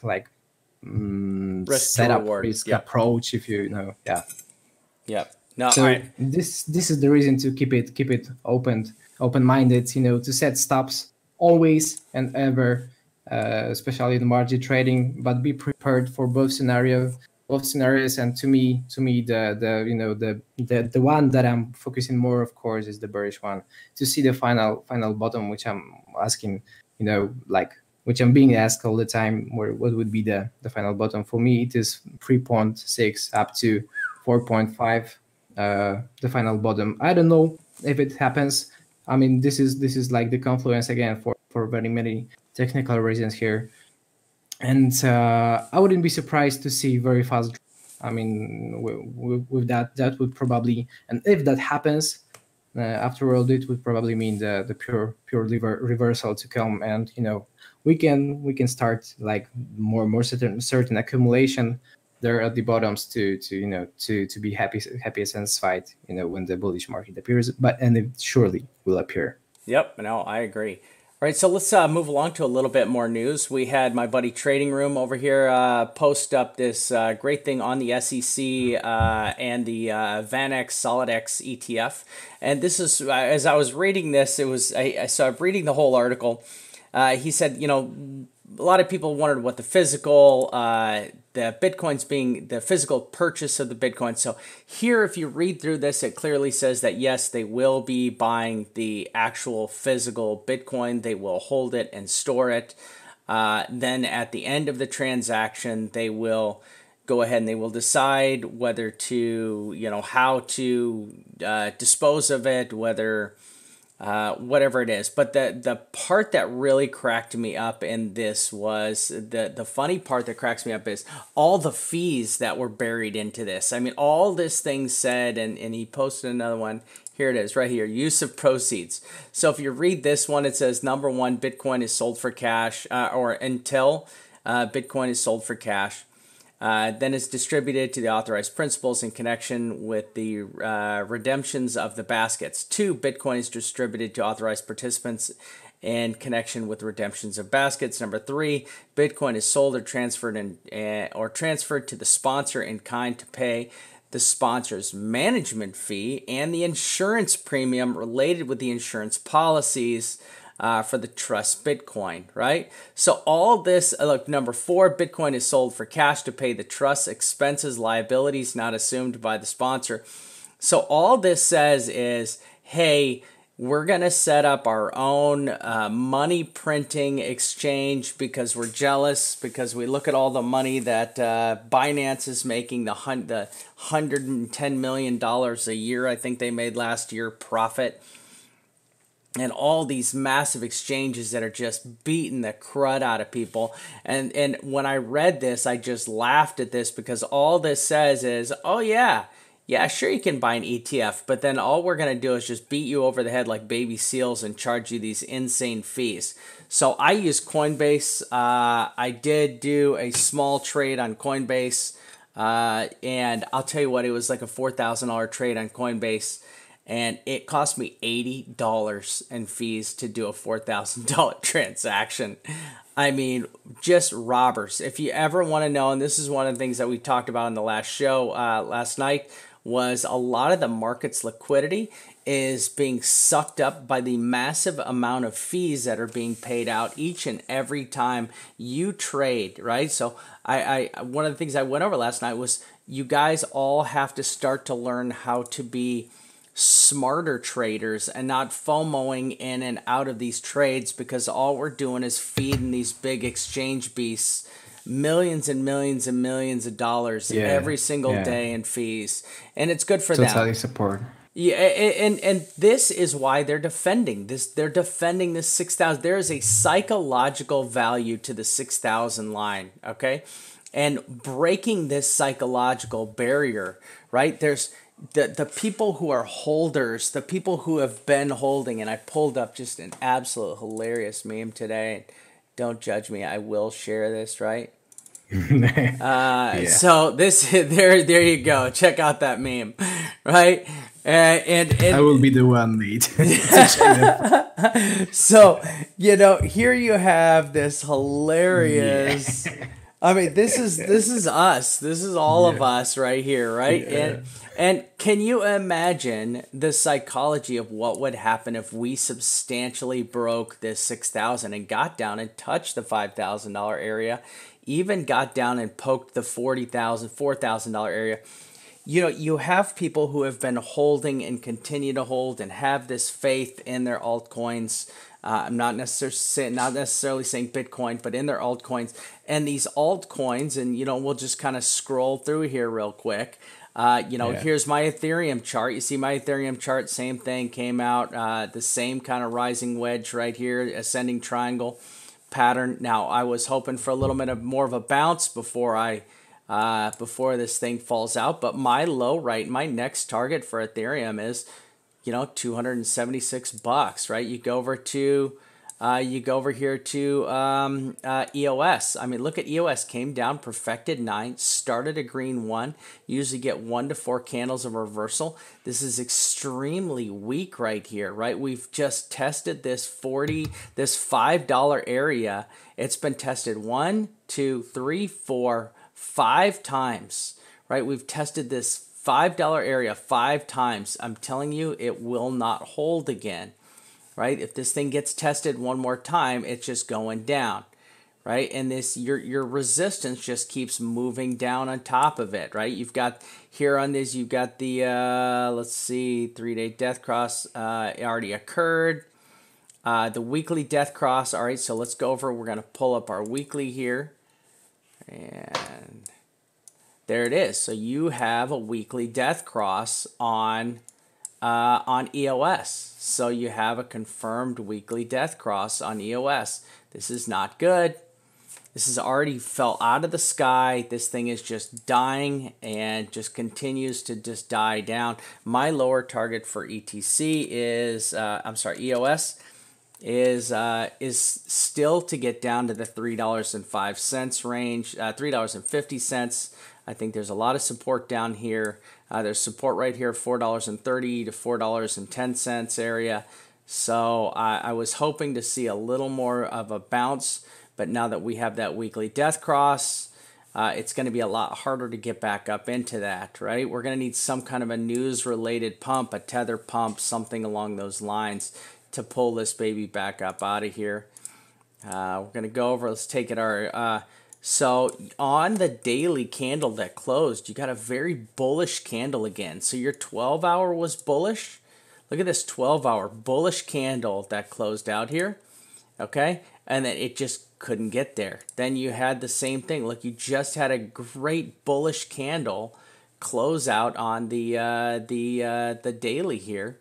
like risk setup, reward. risk approach, if Yeah. No. So this is the reason to keep it open-minded, to set stops always and ever, especially in margin trading, but be prepared for both scenarios. And to me the one that I'm focusing more, of course, is the bearish one, to see the final bottom, which I'm asking, which I'm being asked all the time, what would be the final bottom. For me, it is 3.6 up to 4.5, the final bottom. I don't know if it happens. I mean, this is like the confluence again for very many technical reasons here. And I wouldn't be surprised to see very fast. I mean, with that would probably, and if that happens, after all, it would probably mean the pure reversal to come, and we can start like more certain accumulation there at the bottoms to be happy and satisfied when the bullish market appears, and it surely will appear. Yep. No, I agree. All right, so let's move along to a little bit more news. We had my buddy Trading Room over here post up this great thing on the SEC and the VanEx SolidX ETF. And this is, as I was reading this, so I'm reading the whole article. He said, you know, a lot of people wondered what the physical, the Bitcoins being the physical purchase of the Bitcoin. So here, if you read through this, it clearly says that yes, they will be buying the actual physical Bitcoin. They will hold it and store it. Then at the end of the transaction, they will go ahead and they will decide whether to, you know, how to dispose of it, whether whatever it is. But the part that really cracked me up in this was the funny part that cracks me up is all the fees that were buried into this. I mean, all this thing said, and he posted another one. Here it is right here, use of proceeds. So if you read this one, it says number one, Bitcoin is sold for cash, or until Bitcoin is sold for cash. Then it's distributed to the authorized principals in connection with the redemptions of the baskets. 2, Bitcoin is distributed to authorized participants in connection with redemptions of baskets. Number 3, Bitcoin is sold or transferred to the sponsor in kind to pay the sponsor's management fee and the insurance premium related with the insurance policies for the trust Bitcoin, right? So all this, look, number 4, Bitcoin is sold for cash to pay the trust expenses, liabilities not assumed by the sponsor. So all this says is, hey, we're going to set up our own money printing exchange because we're jealous, because we look at all the money that Binance is making, the $110 million a year, I think they made last year profit. And all these massive exchanges that are just beating the crud out of people. And when I read this, I just laughed at this because all this says is, oh yeah, sure you can buy an ETF, but then all we're going to do is just beat you over the head like baby seals and charge you these insane fees. So I use Coinbase. I did do a small trade on Coinbase. And I'll tell you what, it was like a $4,000 trade on Coinbase. And it cost me $80 in fees to do a $4,000 transaction. I mean, just robbers. If you ever want to know, and this is one of the things that we talked about in the last show last night, was a lot of the market's liquidity is being sucked up by the massive amount of fees that are being paid out each and every time you trade, right? So I one of the things I went over last night was you guys all have to start to learn how to be smarter traders and not FOMOing in and out of these trades, because all we're doing is feeding these big exchange beasts millions and millions and millions of dollars every single day in fees, and it's good for them. Totally support. Yeah, and this is why they're defending this. They're defending this 6,000. There is a psychological value to the 6,000 line, okay? And breaking this psychological barrier, right? There's the people who are holders, the people who have been holding, and I pulled up just an absolute hilarious meme today. Don't judge me. I will share this, right? So this there you go. Check out that meme, right? And I will be the one, mate. So, you know, here you have this hilarious. I mean, this is us. This is all of us right here, right? And can you imagine the psychology of what would happen if we substantially broke this 6,000 and got down and touched the $5,000 area, even got down and poked the $40,000, $4,000 area? You know, you have people who have been holding and continue to hold and have this faith in their altcoins. I'm not necessarily saying Bitcoin, but in their altcoins. And these altcoins, and, you know, we'll just kind of scroll through here real quick. Here's my Ethereum chart. You see my Ethereum chart, same thing, came out, the same kind of rising wedge right here, ascending triangle pattern. Now, I was hoping for a little bit more of a bounce before this thing falls out, but my low, right, my next target for Ethereum is, $276, right? You go over to You go over here to EOS. I mean, look at EOS. Came down, perfected 9, started a green 1. You usually get 1 to 4 candles of reversal. This is extremely weak right here, right? We've just tested this $5 area. It's been tested 1, 2, 3, 4, 5 times, right? We've tested this $5 area 5 times. I'm telling you, it will not hold again. Right? If this thing gets tested one more time, it's just going down, right? And this your resistance just keeps moving down on top of it, right? You've got here on this, you've got the let's see, 3-day death cross already occurred. The weekly death cross. All right, so let's go over. We're gonna pull up our weekly here, and there it is. So you have a weekly death cross on EOS. So you have a confirmed weekly death cross on EOS. This is not good. This has already fell out of the sky. This thing is just dying and just continues to just die down. My lower target for ETC is, EOS is still to get down to the $3.05 range, $3.50. I think there's a lot of support down here. There's support right here, $4.30 to $4.10 area. So I was hoping to see a little more of a bounce, but now that we have that weekly death cross, it's going to be a lot harder to get back up into that, right? We're going to need some kind of a news-related pump, a tether pump, something along those lines to pull this baby back up out of here. We're going to go over, let's take it so on the daily candle that closed, you got a very bullish candle again. So your 12-hour was bullish. Look at this 12-hour bullish candle that closed out here, okay? And then it just couldn't get there. Then you had the same thing. Look, you just had a great bullish candle close out on the daily here.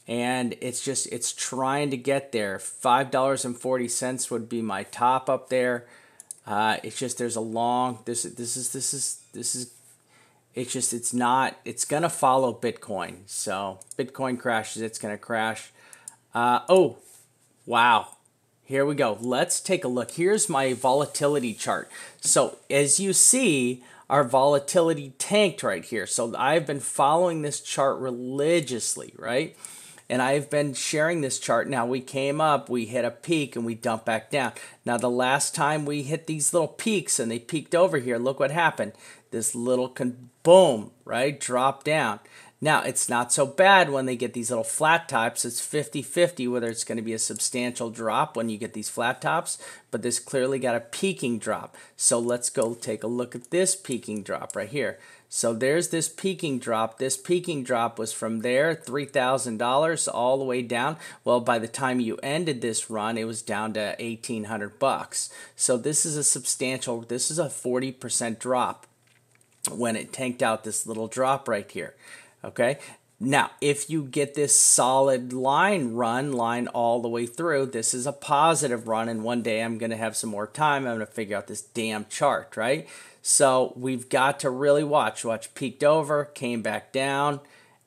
And it's trying to get there. $5.40 would be my top up there. It's just there's a long it's gonna follow Bitcoin. So Bitcoin crashes, it's gonna crash. Oh, wow. Here we go. Let's take a look. Here's my volatility chart. So as you see, our volatility tanked right here. So I've been following this chart religiously, right? And I've been sharing this chart. Now we came up, we hit a peak, and we dumped back down. Now the last time we hit these little peaks and they peaked over here, look what happened. This little boom, right, drop down. Now it's not so bad when they get these little flat tops. It's 50-50 whether it's going to be a substantial drop when you get these flat tops, but this clearly got a peaking drop. So let's go take a look at this peaking drop right here. So there's this peaking drop. This peaking drop was from there, $3,000 all the way down. Well, by the time you ended this run, it was down to $1,800. So this is a substantial, this is a 40% drop when it tanked out this little drop right here. Okay. Now, if you get this solid line all the way through, this is a positive run, and one day I'm going to have some more time. I'm going to figure out this damn chart, right? So we've got to really watch. Watch, peaked over, came back down,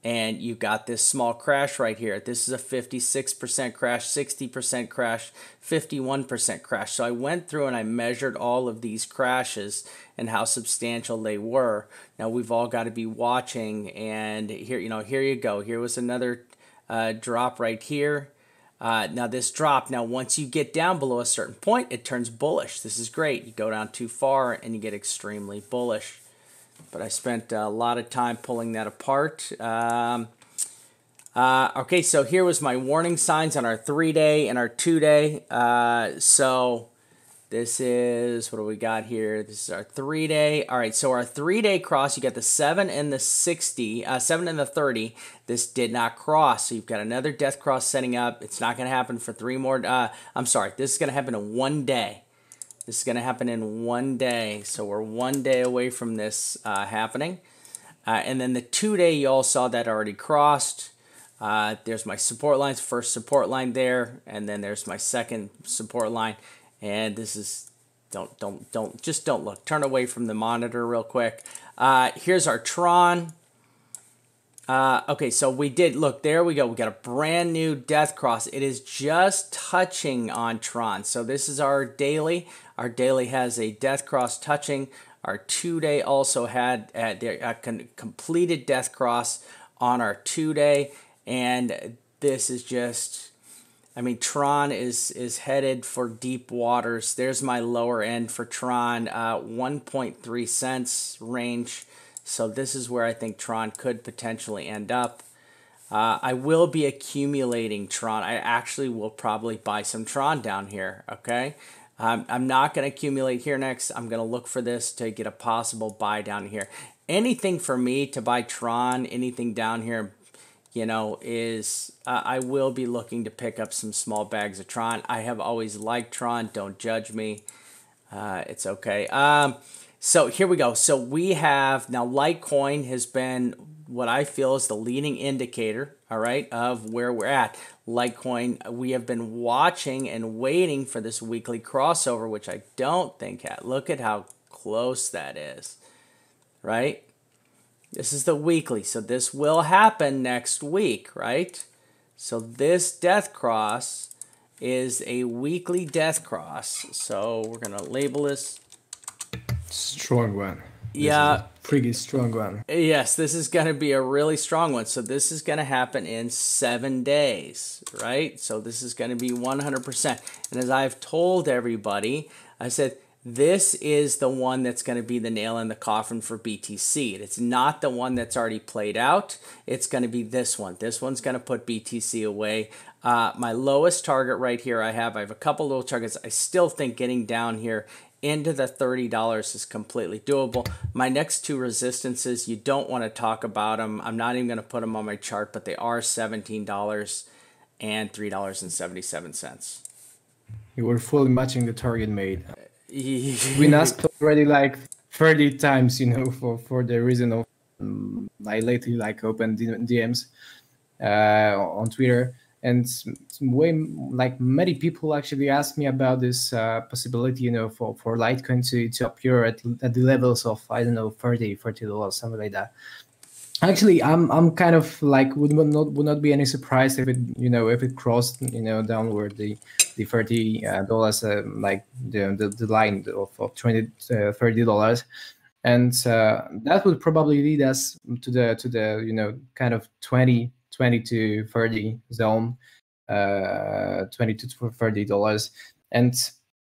and you got this small crash right here. This is a 56% crash, 60% crash, 51% crash. So I went through and I measured all of these crashes and how substantial they were. Now we've all got to be watching, and here, here you go. Here was another drop right here. Now this drop, once you get down below a certain point, it turns bullish. This is great. You go down too far and you get extremely bullish. But I spent a lot of time pulling that apart. Okay, so here was my warning signs on our 3-day and our 2-day. So this is, what do we got here? This is our 3-day. All right, so our 3-day cross, you got the 7 and the 60, 7 and the 30. This did not cross, so you've got another death cross setting up. It's not going to happen for 3 more. I'm sorry, this is going to happen in 1 day. This is going to happen in 1 day, so we're 1 day away from this happening. And then the 2-day, you all saw that already crossed. There's my support lines, first support line there, and then there's my second support line. And this is, don't look. Turn away from the monitor real quick. Here's our Tron. Okay, so we did, look, there we go. We got a brand new death cross. It is just touching on Tron. So this is our daily. Our daily has a death cross touching. Our 2-day also had a completed death cross on our 2-day. And this is just, I mean, Tron is headed for deep waters. There's my lower end for Tron, 1.3 cents range. So this is where I think Tron could potentially end up. I will be accumulating Tron. I actually will probably buy some Tron down here, okay? I'm not going to accumulate here next. I'm going to look for this to get a possible buy down here. Anything for me to buy Tron, anything down here, you know, is I will be looking to pick up some small bags of Tron. I have always liked Tron. Don't judge me. It's okay. So here we go. So we have now Litecoin has been what I feel is the leading indicator, all right, of where we're at. Litecoin, we have been watching and waiting for this weekly crossover, which I don't think had. Look at how close that is, right? This is the weekly, so this will happen next week, right? So this death cross is a weekly death cross. So we're going to label this. Strong one. Yeah. Pretty strong one. Yes, this is going to be a really strong one. So this is going to happen in 7 days, right? So this is going to be 100%. And as I've told everybody, I said, this is the one that's going to be the nail in the coffin for BTC. It's not the one that's already played out. It's going to be this one. This one's going to put BTC away. My lowest target right here I have a couple little targets. I still think getting down here into the $30 is completely doable. My next two resistances, you don't want to talk about them. I'm not even going to put them on my chart, but they are $17 and $3.77. You were fully matching the target made. We asked already like 30 times, you know, for the reason of I lately like opened DMs on Twitter, and way like many people actually asked me about this possibility, you know, for Litecoin to appear at the levels of, I don't know, $30, something like that. Actually, I'm kind of like would not be any surprise if it, you know, if it crossed, you know, downward the $30 like the line of $30, and that would probably lead us to the you know, kind of 20 to 30 zone, $20 to $30. And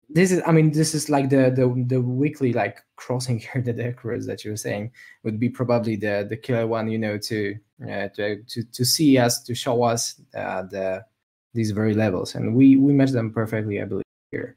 this is, I mean, this is like the weekly like crossing here, the decros that you're saying would be probably the killer one, you know, to see us, to show us these very levels, and we match them perfectly, I believe, here.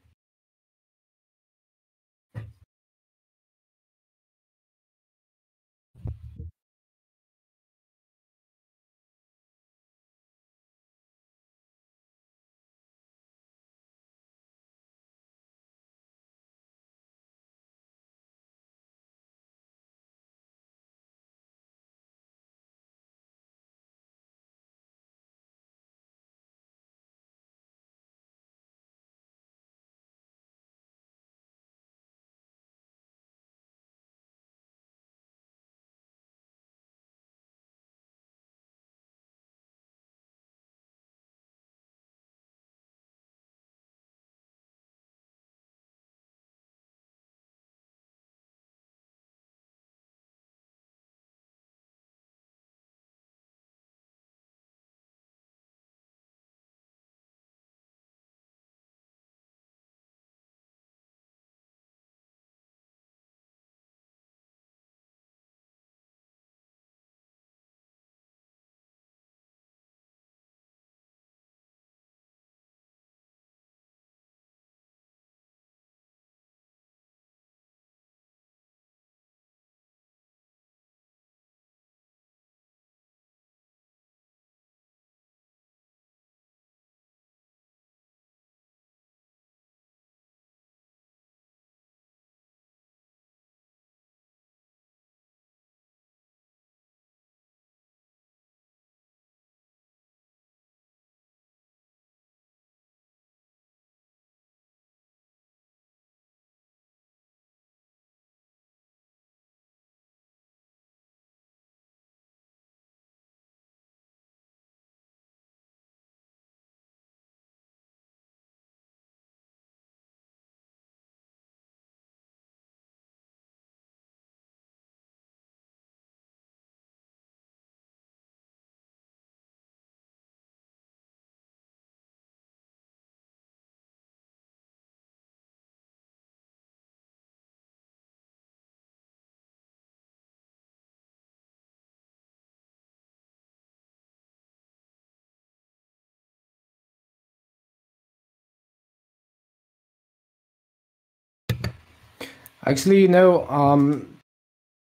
Actually, no.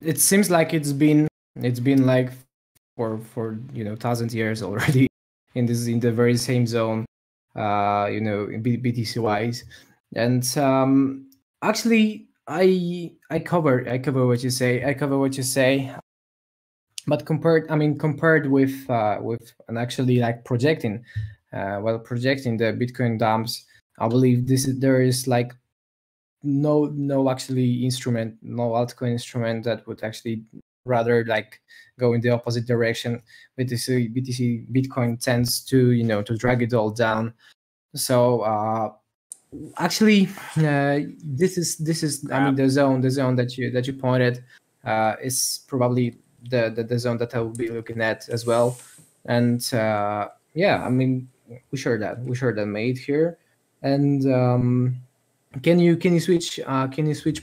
It seems like it's been like for 1,000 years already in the very same zone. BTC wise, and actually, I cover what you say. I cover what you say. But compared with and actually like projecting, projecting the Bitcoin dumps, I believe there is like no actually instrument, no altcoin instrument that would actually rather like go in the opposite direction. BTC Bitcoin tends to to drag it all down. So actually, this is I mean the zone that you pointed is probably the zone that I will be looking at as well. And yeah, I mean we share that made here. And can you switch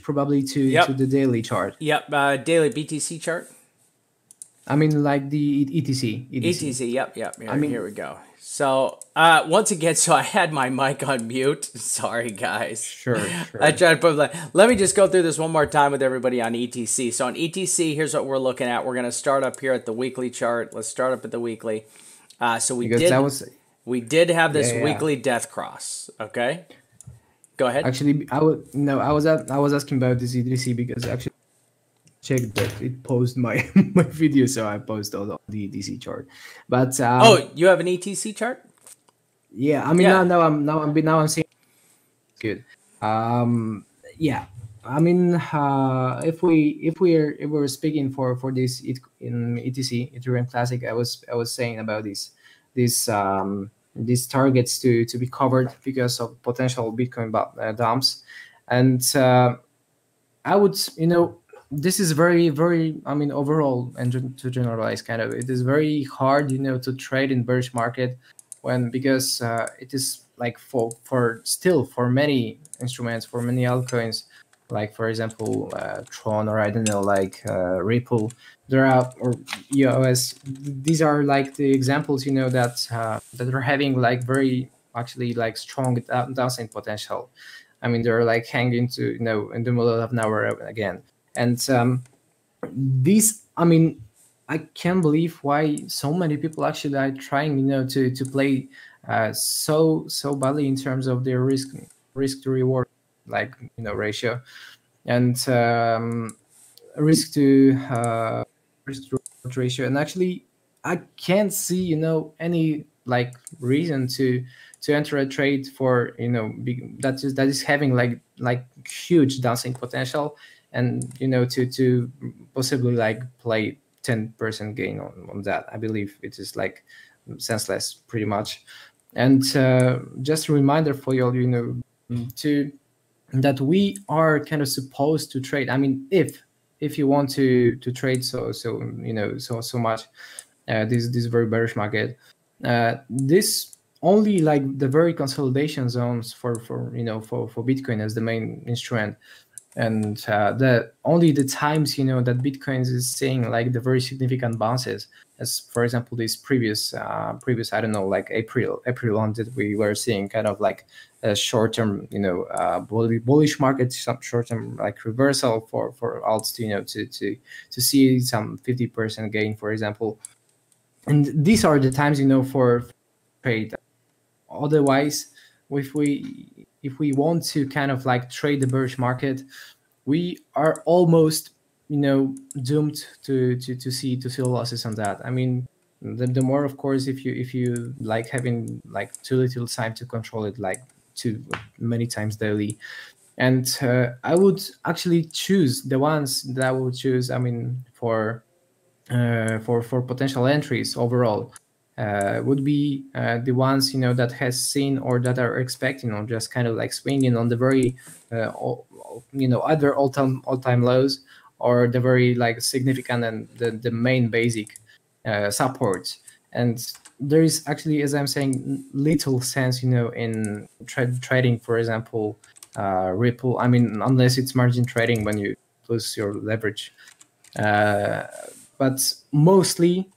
probably to the daily chart? Yep. Daily BTC chart. I mean like the ETC. ETC. Yep. I mean, Here we go. So once again, so I had my mic on mute. Sorry, guys. Sure. I tried to put like. Let me just go through this one more time with everybody on ETC. So on ETC, here's what we're looking at. We're going to start up here at the weekly chart. Let's start up at the weekly. So we did have this weekly death cross. Okay. Go ahead. Actually, I was asking about this ETC because actually checked that it posted my my video, so I posted all the ETC chart. But oh, you have an ETC chart? Yeah, I mean now I'm seeing it's good. Yeah, I mean if we're speaking for this in ETC Ethereum Classic, I was saying about these targets to be covered because of potential Bitcoin dumps, and I would this is very I mean overall and to generalize kind of, it is very hard to trade in bearish market because it is like for many instruments, for many altcoins, like for example Tron, or I don't know, like Ripple, there are, or EOS, these are like the examples that are having like very actually like strong downside potential. I mean they're like hanging to in the middle of nowhere again. And this, I mean, I can't believe why so many people actually are trying, to play so badly in terms of their risk to reward, like ratio, and risk to reward ratio. And actually, I can't see any like reason to enter a trade for that is having like huge downside potential, and to possibly like play 10% gain on that. I believe it is like senseless pretty much. And just a reminder for you all, to that we are kind of supposed to trade. I mean, if you want to trade so much this very bearish market, this only like the very consolidation zones for Bitcoin as the main instrument, and the only the times that Bitcoin is seeing like the very significant bounces, as for example this previous I don't know, like April on, that we were seeing kind of like a short-term bullish market, some short-term like reversal for alts to see some 50% gain, for example. And these are the times for trade. Otherwise, if we want to kind of like trade the bearish market, we are almost doomed to see losses on that. I mean, the more, of course, if you like having like too little time to control it, like too many times daily. And I would actually choose the ones that I would choose, I mean, for potential entries overall, would be the ones that has seen or that are expecting, or just kind of like swinging on the very either all-time lows, or the very like significant and the main basic supports. And there is actually, as I'm saying, little sense in trading, for example, Ripple. I mean, unless it's margin trading when you lose your leverage. But mostly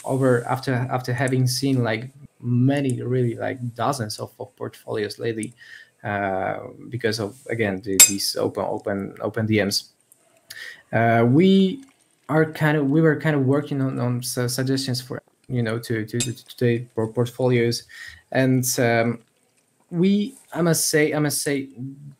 over after having seen like many, really like dozens of portfolios lately, because of, again, these open DMs. We were kind of working on suggestions for, to take portfolios, and I must say,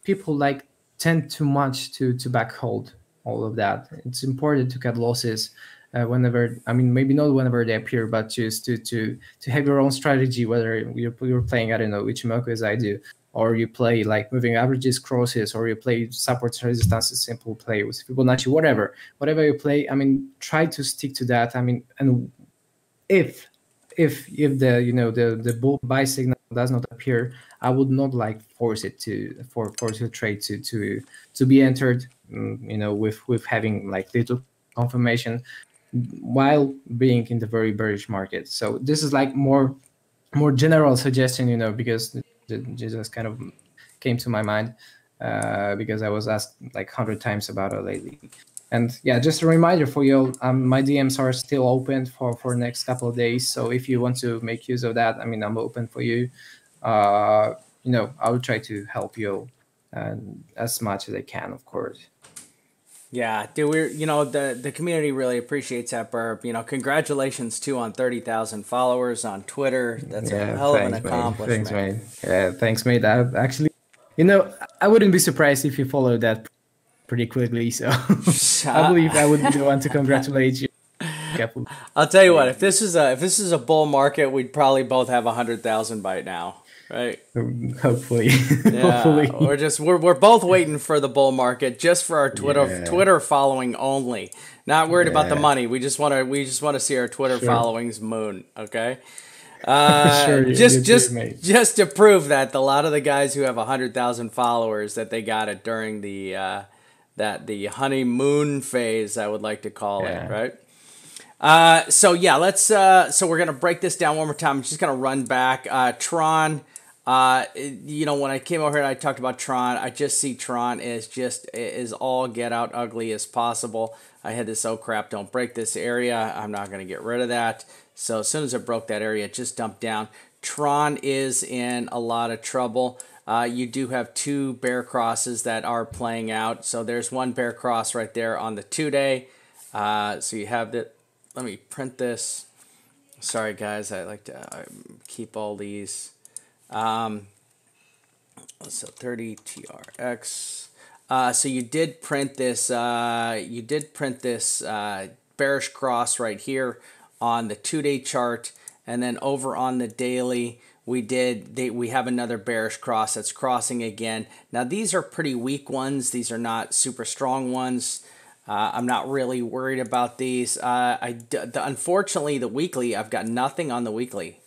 people like tend too much to back hold all of that. It's important to cut losses whenever, I mean, maybe not whenever they appear, but just to have your own strategy. Whether you're playing, I don't know, Ichimoku as I do, or you play like moving averages, crosses, or you play supports, resistances, simple play with Fibonacci, whatever you play. I mean, try to stick to that. I mean, and if the, the bull buy signal does not appear, I would not like force the trade to be entered, with having like little confirmation while being in the very bearish market. So this is like more general suggestion, because it just kind of came to my mind, because I was asked like 100 times about it lately. And yeah, just a reminder for you, my DMs are still open for next couple of days. So if you want to make use of that, I mean, I'm open for you. I will try to help you as much as I can, of course. Yeah, dude, the community really appreciates that, Burb. Congratulations too on 30,000 followers on Twitter. That's a hell of an accomplishment. Thanks, mate. Yeah, thanks, mate. I actually, I wouldn't be surprised if you followed that pretty quickly. So I believe I would be the one to congratulate you. I'll tell you what, if this is a bull market, we'd probably both have 100,000 by now, right? Hopefully. Yeah, Hopefully. we're both waiting for the bull market just for our Twitter following only. Not worried about the money. We just want to see our Twitter followings moon. Okay. Just to prove that a lot of the guys who have 100,000 followers, that they got it during the honeymoon phase, I would like to call it, right? So we're gonna break this down one more time. I'm just gonna run back. Tron. When I came over here and I talked about Tron, I just see Tron is all get out ugly as possible. I had this, oh crap, don't break this area. I'm not gonna get rid of that. So as soon as it broke that area, it just dumped down. Tron is in a lot of trouble. You do have two bear crosses that are playing out. So there's one bear cross right there on the 2-day. So you have that. Let me print this. Sorry, guys. I like to keep all these. So 30 TRX. So you did print this. Bearish cross right here on the 2-day chart, and then over on the daily, we have another bearish cross that's crossing again. Now these are pretty weak ones. These are not super strong ones. I'm not really worried about these. Unfortunately, the weekly, I've got nothing on the weekly.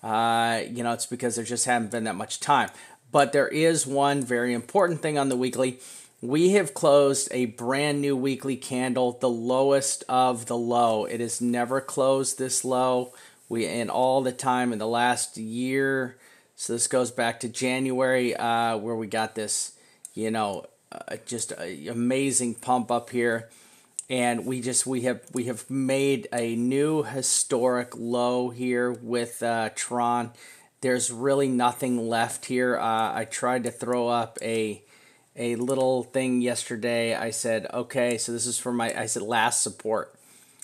It's because there just haven't been that much time. But there is one very important thing on the weekly. We have closed a brand new weekly candle, the lowest of the low. It has never closed this low. In all the time in the last year. So this goes back to January, where we got this, just an amazing pump up here, and we have made a new historic low here with Tron. There's really nothing left here. I tried to throw up a little thing yesterday. I said, okay, so this is for last support.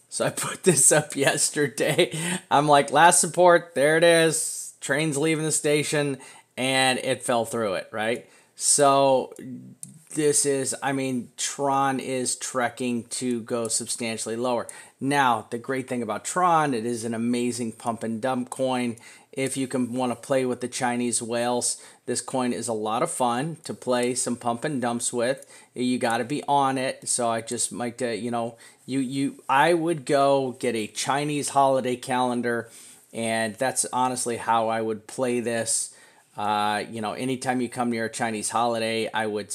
So I put this up yesterday. I'm like, last support, there it is. Train's leaving the station, and it fell through it, right? So Tron is trekking to go substantially lower. Now, the great thing about Tron, it is an amazing pump and dump coin. If you want to play with the Chinese whales, this coin is a lot of fun to play some pump and dumps with. You got to be on it. So I just might, I would go get a Chinese holiday calendar, and that's honestly how I would play this. Anytime you come near a Chinese holiday, I would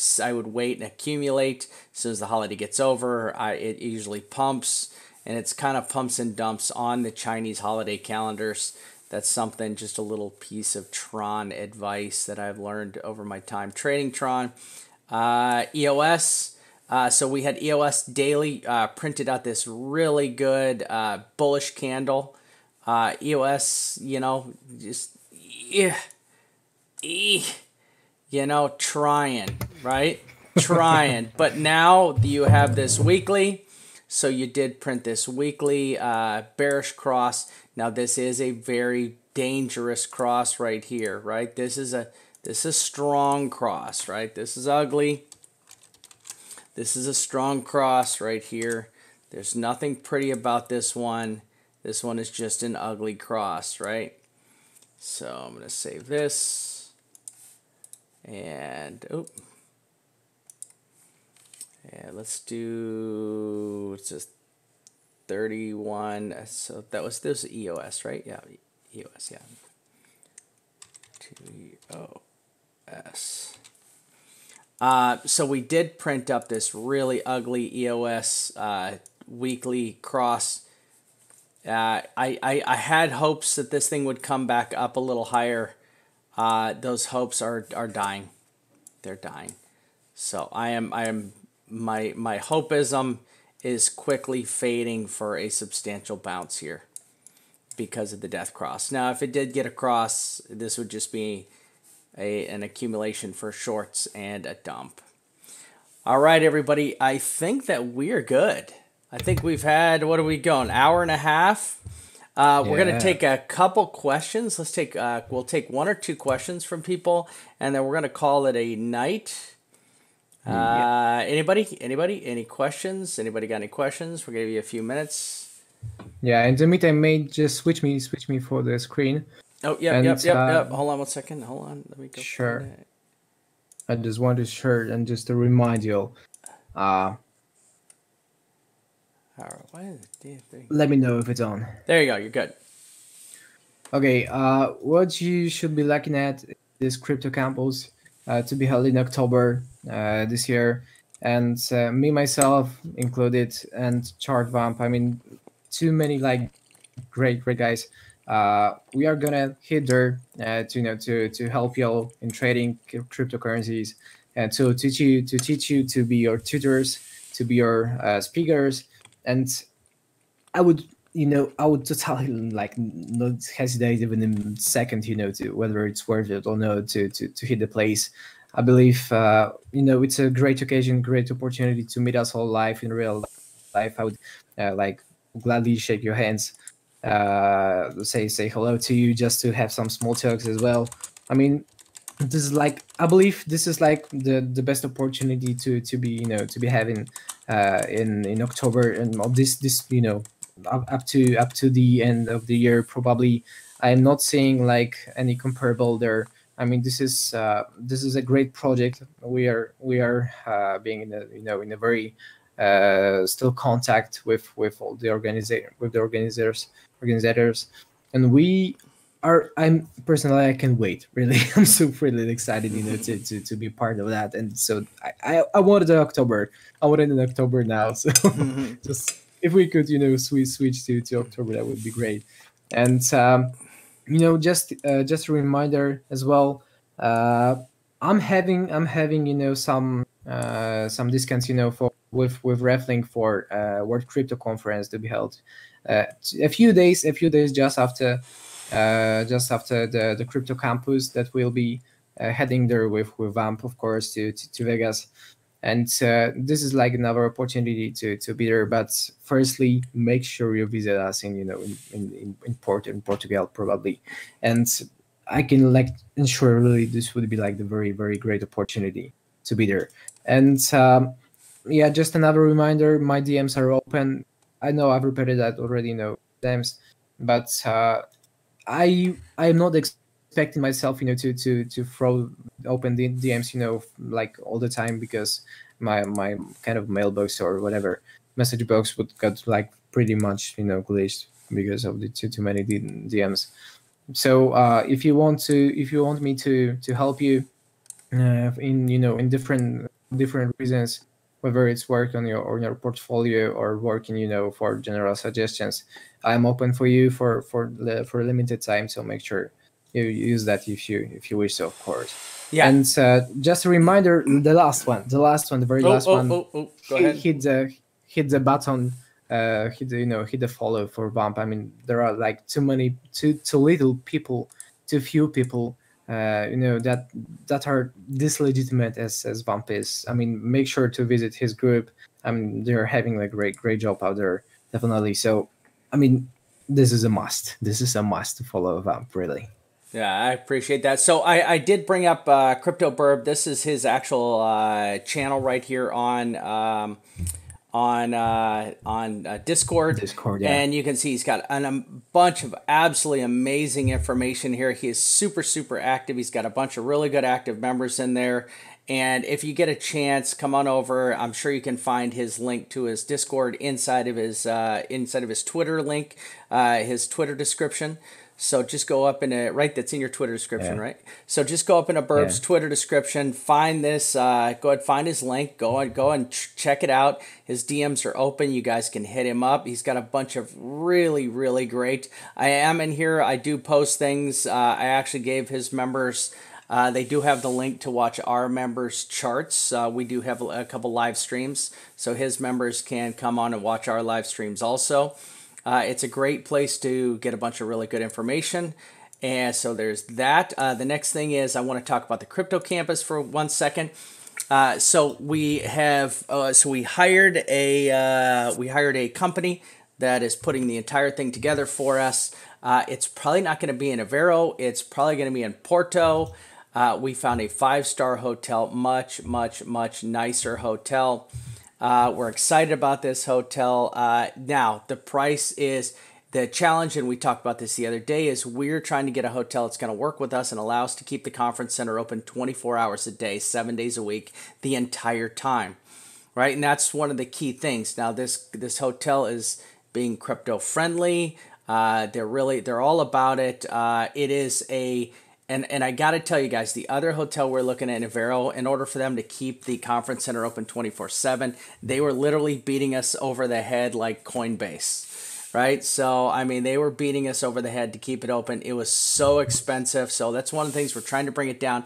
wait and accumulate. As soon as the holiday gets over, it usually pumps, and it's kind of pumps and dumps on the Chinese holiday calendars. That's something, just a little piece of Tron advice that I've learned over my time trading Tron. EOS. So we had EOS daily printed out this really good bullish candle. EOS, you know, trying, right? Trying. But now you have this weekly. So you did print this weekly bearish cross. Now this is a very dangerous cross right here, right? This is a strong cross, right? This is ugly. This is a strong cross right here. There's nothing pretty about this one. This one is just an ugly cross, right? So I'm going to save this. And, oh. Yeah, let's do, it's just 31. So that was, this EOS, right? Yeah, EOS, yeah. 2EOS. So we did print up this really ugly EOS weekly cross. I had hopes that this thing would come back up a little higher. Those hopes are dying. They're dying. So my hopeism is quickly fading for a substantial bounce here because of the death cross. Now, if it did get a cross, this would just be an accumulation for shorts and a dump. All right, everybody. I think that we're good. I think we've had, what are we going? Hour and a half. We're gonna take a couple questions. Let's take we'll take 1 or 2 questions from people, and then we're gonna call it a night. Anybody? Any questions? Anybody got any questions? We'll give you a few minutes. Yeah, in the meantime, may just switch me for the screen. Oh, yep. Hold on 1 second. Hold on. Let me go. Sure. I just want to share and just to remind you. Let me know if it's on. There you go. You're good. Okay. What you should be looking at is crypto campus to be held in October this year, and me myself included, and Chartvamp. I mean, too many like great guys. We are gonna hit there to help you all in trading cryptocurrencies and to teach you to be your tutors, to be your speakers. And I would totally like not hesitate even a second, to whether it's worth it or not to hit the place. I believe it's a great occasion, great opportunity to meet us all live in real life. I would like gladly shake your hands. Say hello to you, just to have some small talks as well. I mean, this is like, I believe this is like the best opportunity to be having in October, and of this up to the end of the year. Probably I'm not seeing like any comparable there. I mean, this is a great project. We are being in a very still contact with all the organizers, and we are. I'm personally, I can wait. Really, I'm so really excited, to be part of that. And so I wanted October. I wanted in October now. So just if we could, switch to October, that would be great. And just a reminder as well. I'm having some discounts, for with Reflink for World Crypto Conference to be held a few days just after the crypto campus that will be heading there with Vamp, of course, to Vegas. And this is like another opportunity to be there. But firstly, make sure you visit us in Portugal probably. And I can like ensure really this would be like the very, very great opportunity to be there. And just another reminder, my DMs are open. I know I've repeated that already, DMs, but I'm not expecting myself, to throw open the DMs, like all the time, because my kind of mailbox or whatever message box would got like pretty much, glitched because of the too many DMs. So if you want me to help you in different reasons, whether it's work on your portfolio or working for general suggestions, I'm open for you for a limited time. So make sure you use that if you wish so, of course. Yeah. And just a reminder, the very last one. Go ahead. Hit the button. Hit the follow for Bump. I mean, there are like too little people, too few people that are this legitimate as Vamp is. I mean, make sure to visit his group. I mean, they're having a great job out there, definitely. So, I mean, this is a must. This is a must to follow Vamp, really. Yeah, I appreciate that. So I did bring up Crypto Burb. This is his actual channel right here on Discord. Discord, yeah. And you can see he's got a bunch of absolutely amazing information here. He is super active. He's got a bunch of really good active members in there. And if you get a chance, come on over. I'm sure you can find his link to his Discord inside of his Twitter link, his Twitter description. So just go up in a, right, that's in your Twitter description, Yeah. right? So just go up in a Burb's Twitter description, find this, go ahead, find his link, go and check it out. His DMs are open. You guys can hit him up. He's got a bunch of really great. I am in here. I do post things. I actually gave his members, they do have the link to watch our members' charts. We do have a couple live streams, so his members can come on and watch our live streams also. It's a great place to get a bunch of really good information. And so there's that. The next thing is I want to talk about the crypto campus for 1 second. So we hired a company that is putting the entire thing together for us. It's probably not going to be in Avero. It's probably going to be in Porto. We found a 5-star hotel, much nicer hotel. We're excited about this hotel. Now, the price is the challenge, and we talked about this the other day, is we're trying to get a hotel that's going to work with us and allow us to keep the conference center open 24 hours a day, 7 days a week, the entire time, right? And that's one of the key things. Now, this hotel is being crypto friendly. They're all about it. It is a And I got to tell you guys, the other hotel we're looking at in Avero, in order for them to keep the conference center open 24/7, they were literally beating us over the head like Coinbase, right? So, I mean, they were beating us over the head to keep it open. It was so expensive. So that's one of the things we're trying to bring it down.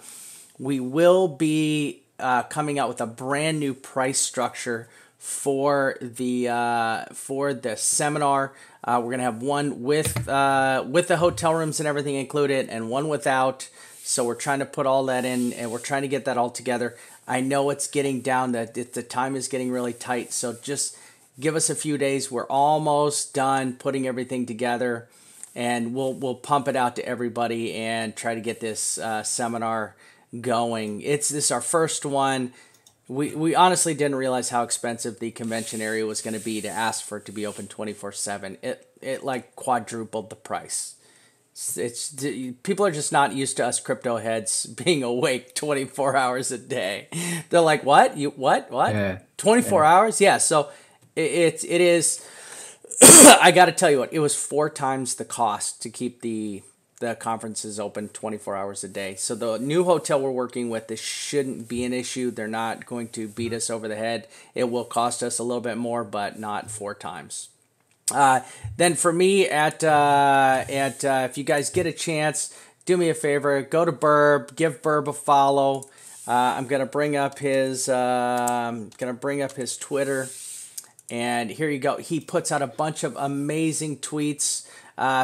We will be coming out with a brand new price structure for the seminar. We're gonna have one with the hotel rooms and everything included, and one without. So we're trying to put all that in, and we're trying to get that all together. I know it's getting down, that the time is getting really tight. So just give us a few days. We're almost done putting everything together, and we'll pump it out to everybody and try to get this seminar going. This is our first one. We honestly didn't realize how expensive the convention area was going to be to ask for it to be open 24/7. It like quadrupled the price. It's people are just not used to us crypto heads being awake 24 hours a day. They're like, what? What? Yeah. 24 hours? Yeah. So it is. I got to tell you what, it was 4 times the cost to keep the conferences open 24 hours a day. So the new hotel we're working with, this shouldn't be an issue. They're not going to beat us over the head. It will cost us a little bit more, but not 4 times. Then for me, if you guys get a chance, do me a favor, go to Burb, give Burb a follow. I'm gonna bring up his Twitter, and here you go. He puts out a bunch of amazing tweets.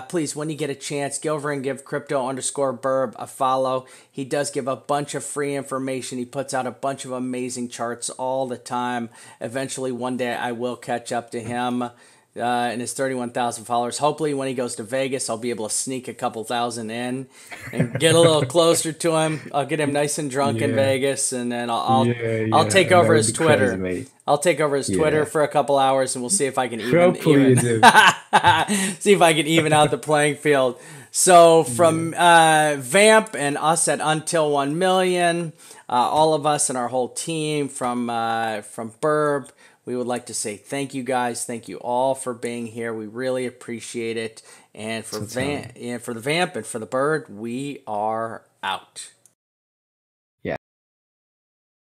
Please, when you get a chance, go over and give crypto_Burb a follow. He does give a bunch of free information. He puts out a bunch of amazing charts all the time. Eventually, one day, I will catch up to him and his 31,000 followers. Hopefully, when he goes to Vegas, I'll be able to sneak a couple thousand in and get a little closer to him. I'll get him nice and drunk in Vegas, and then I'll take over his Twitter. Crazy, I'll take over his Twitter for a couple hours, and we'll see if I can Hopefully see if I can even out the playing field. So from Vamp and us at Until 1 Million, all of us and our whole team from Burb, we would like to say thank you guys. Thank you all for being here. We really appreciate it. And for the Vamp and for the Bird, we are out.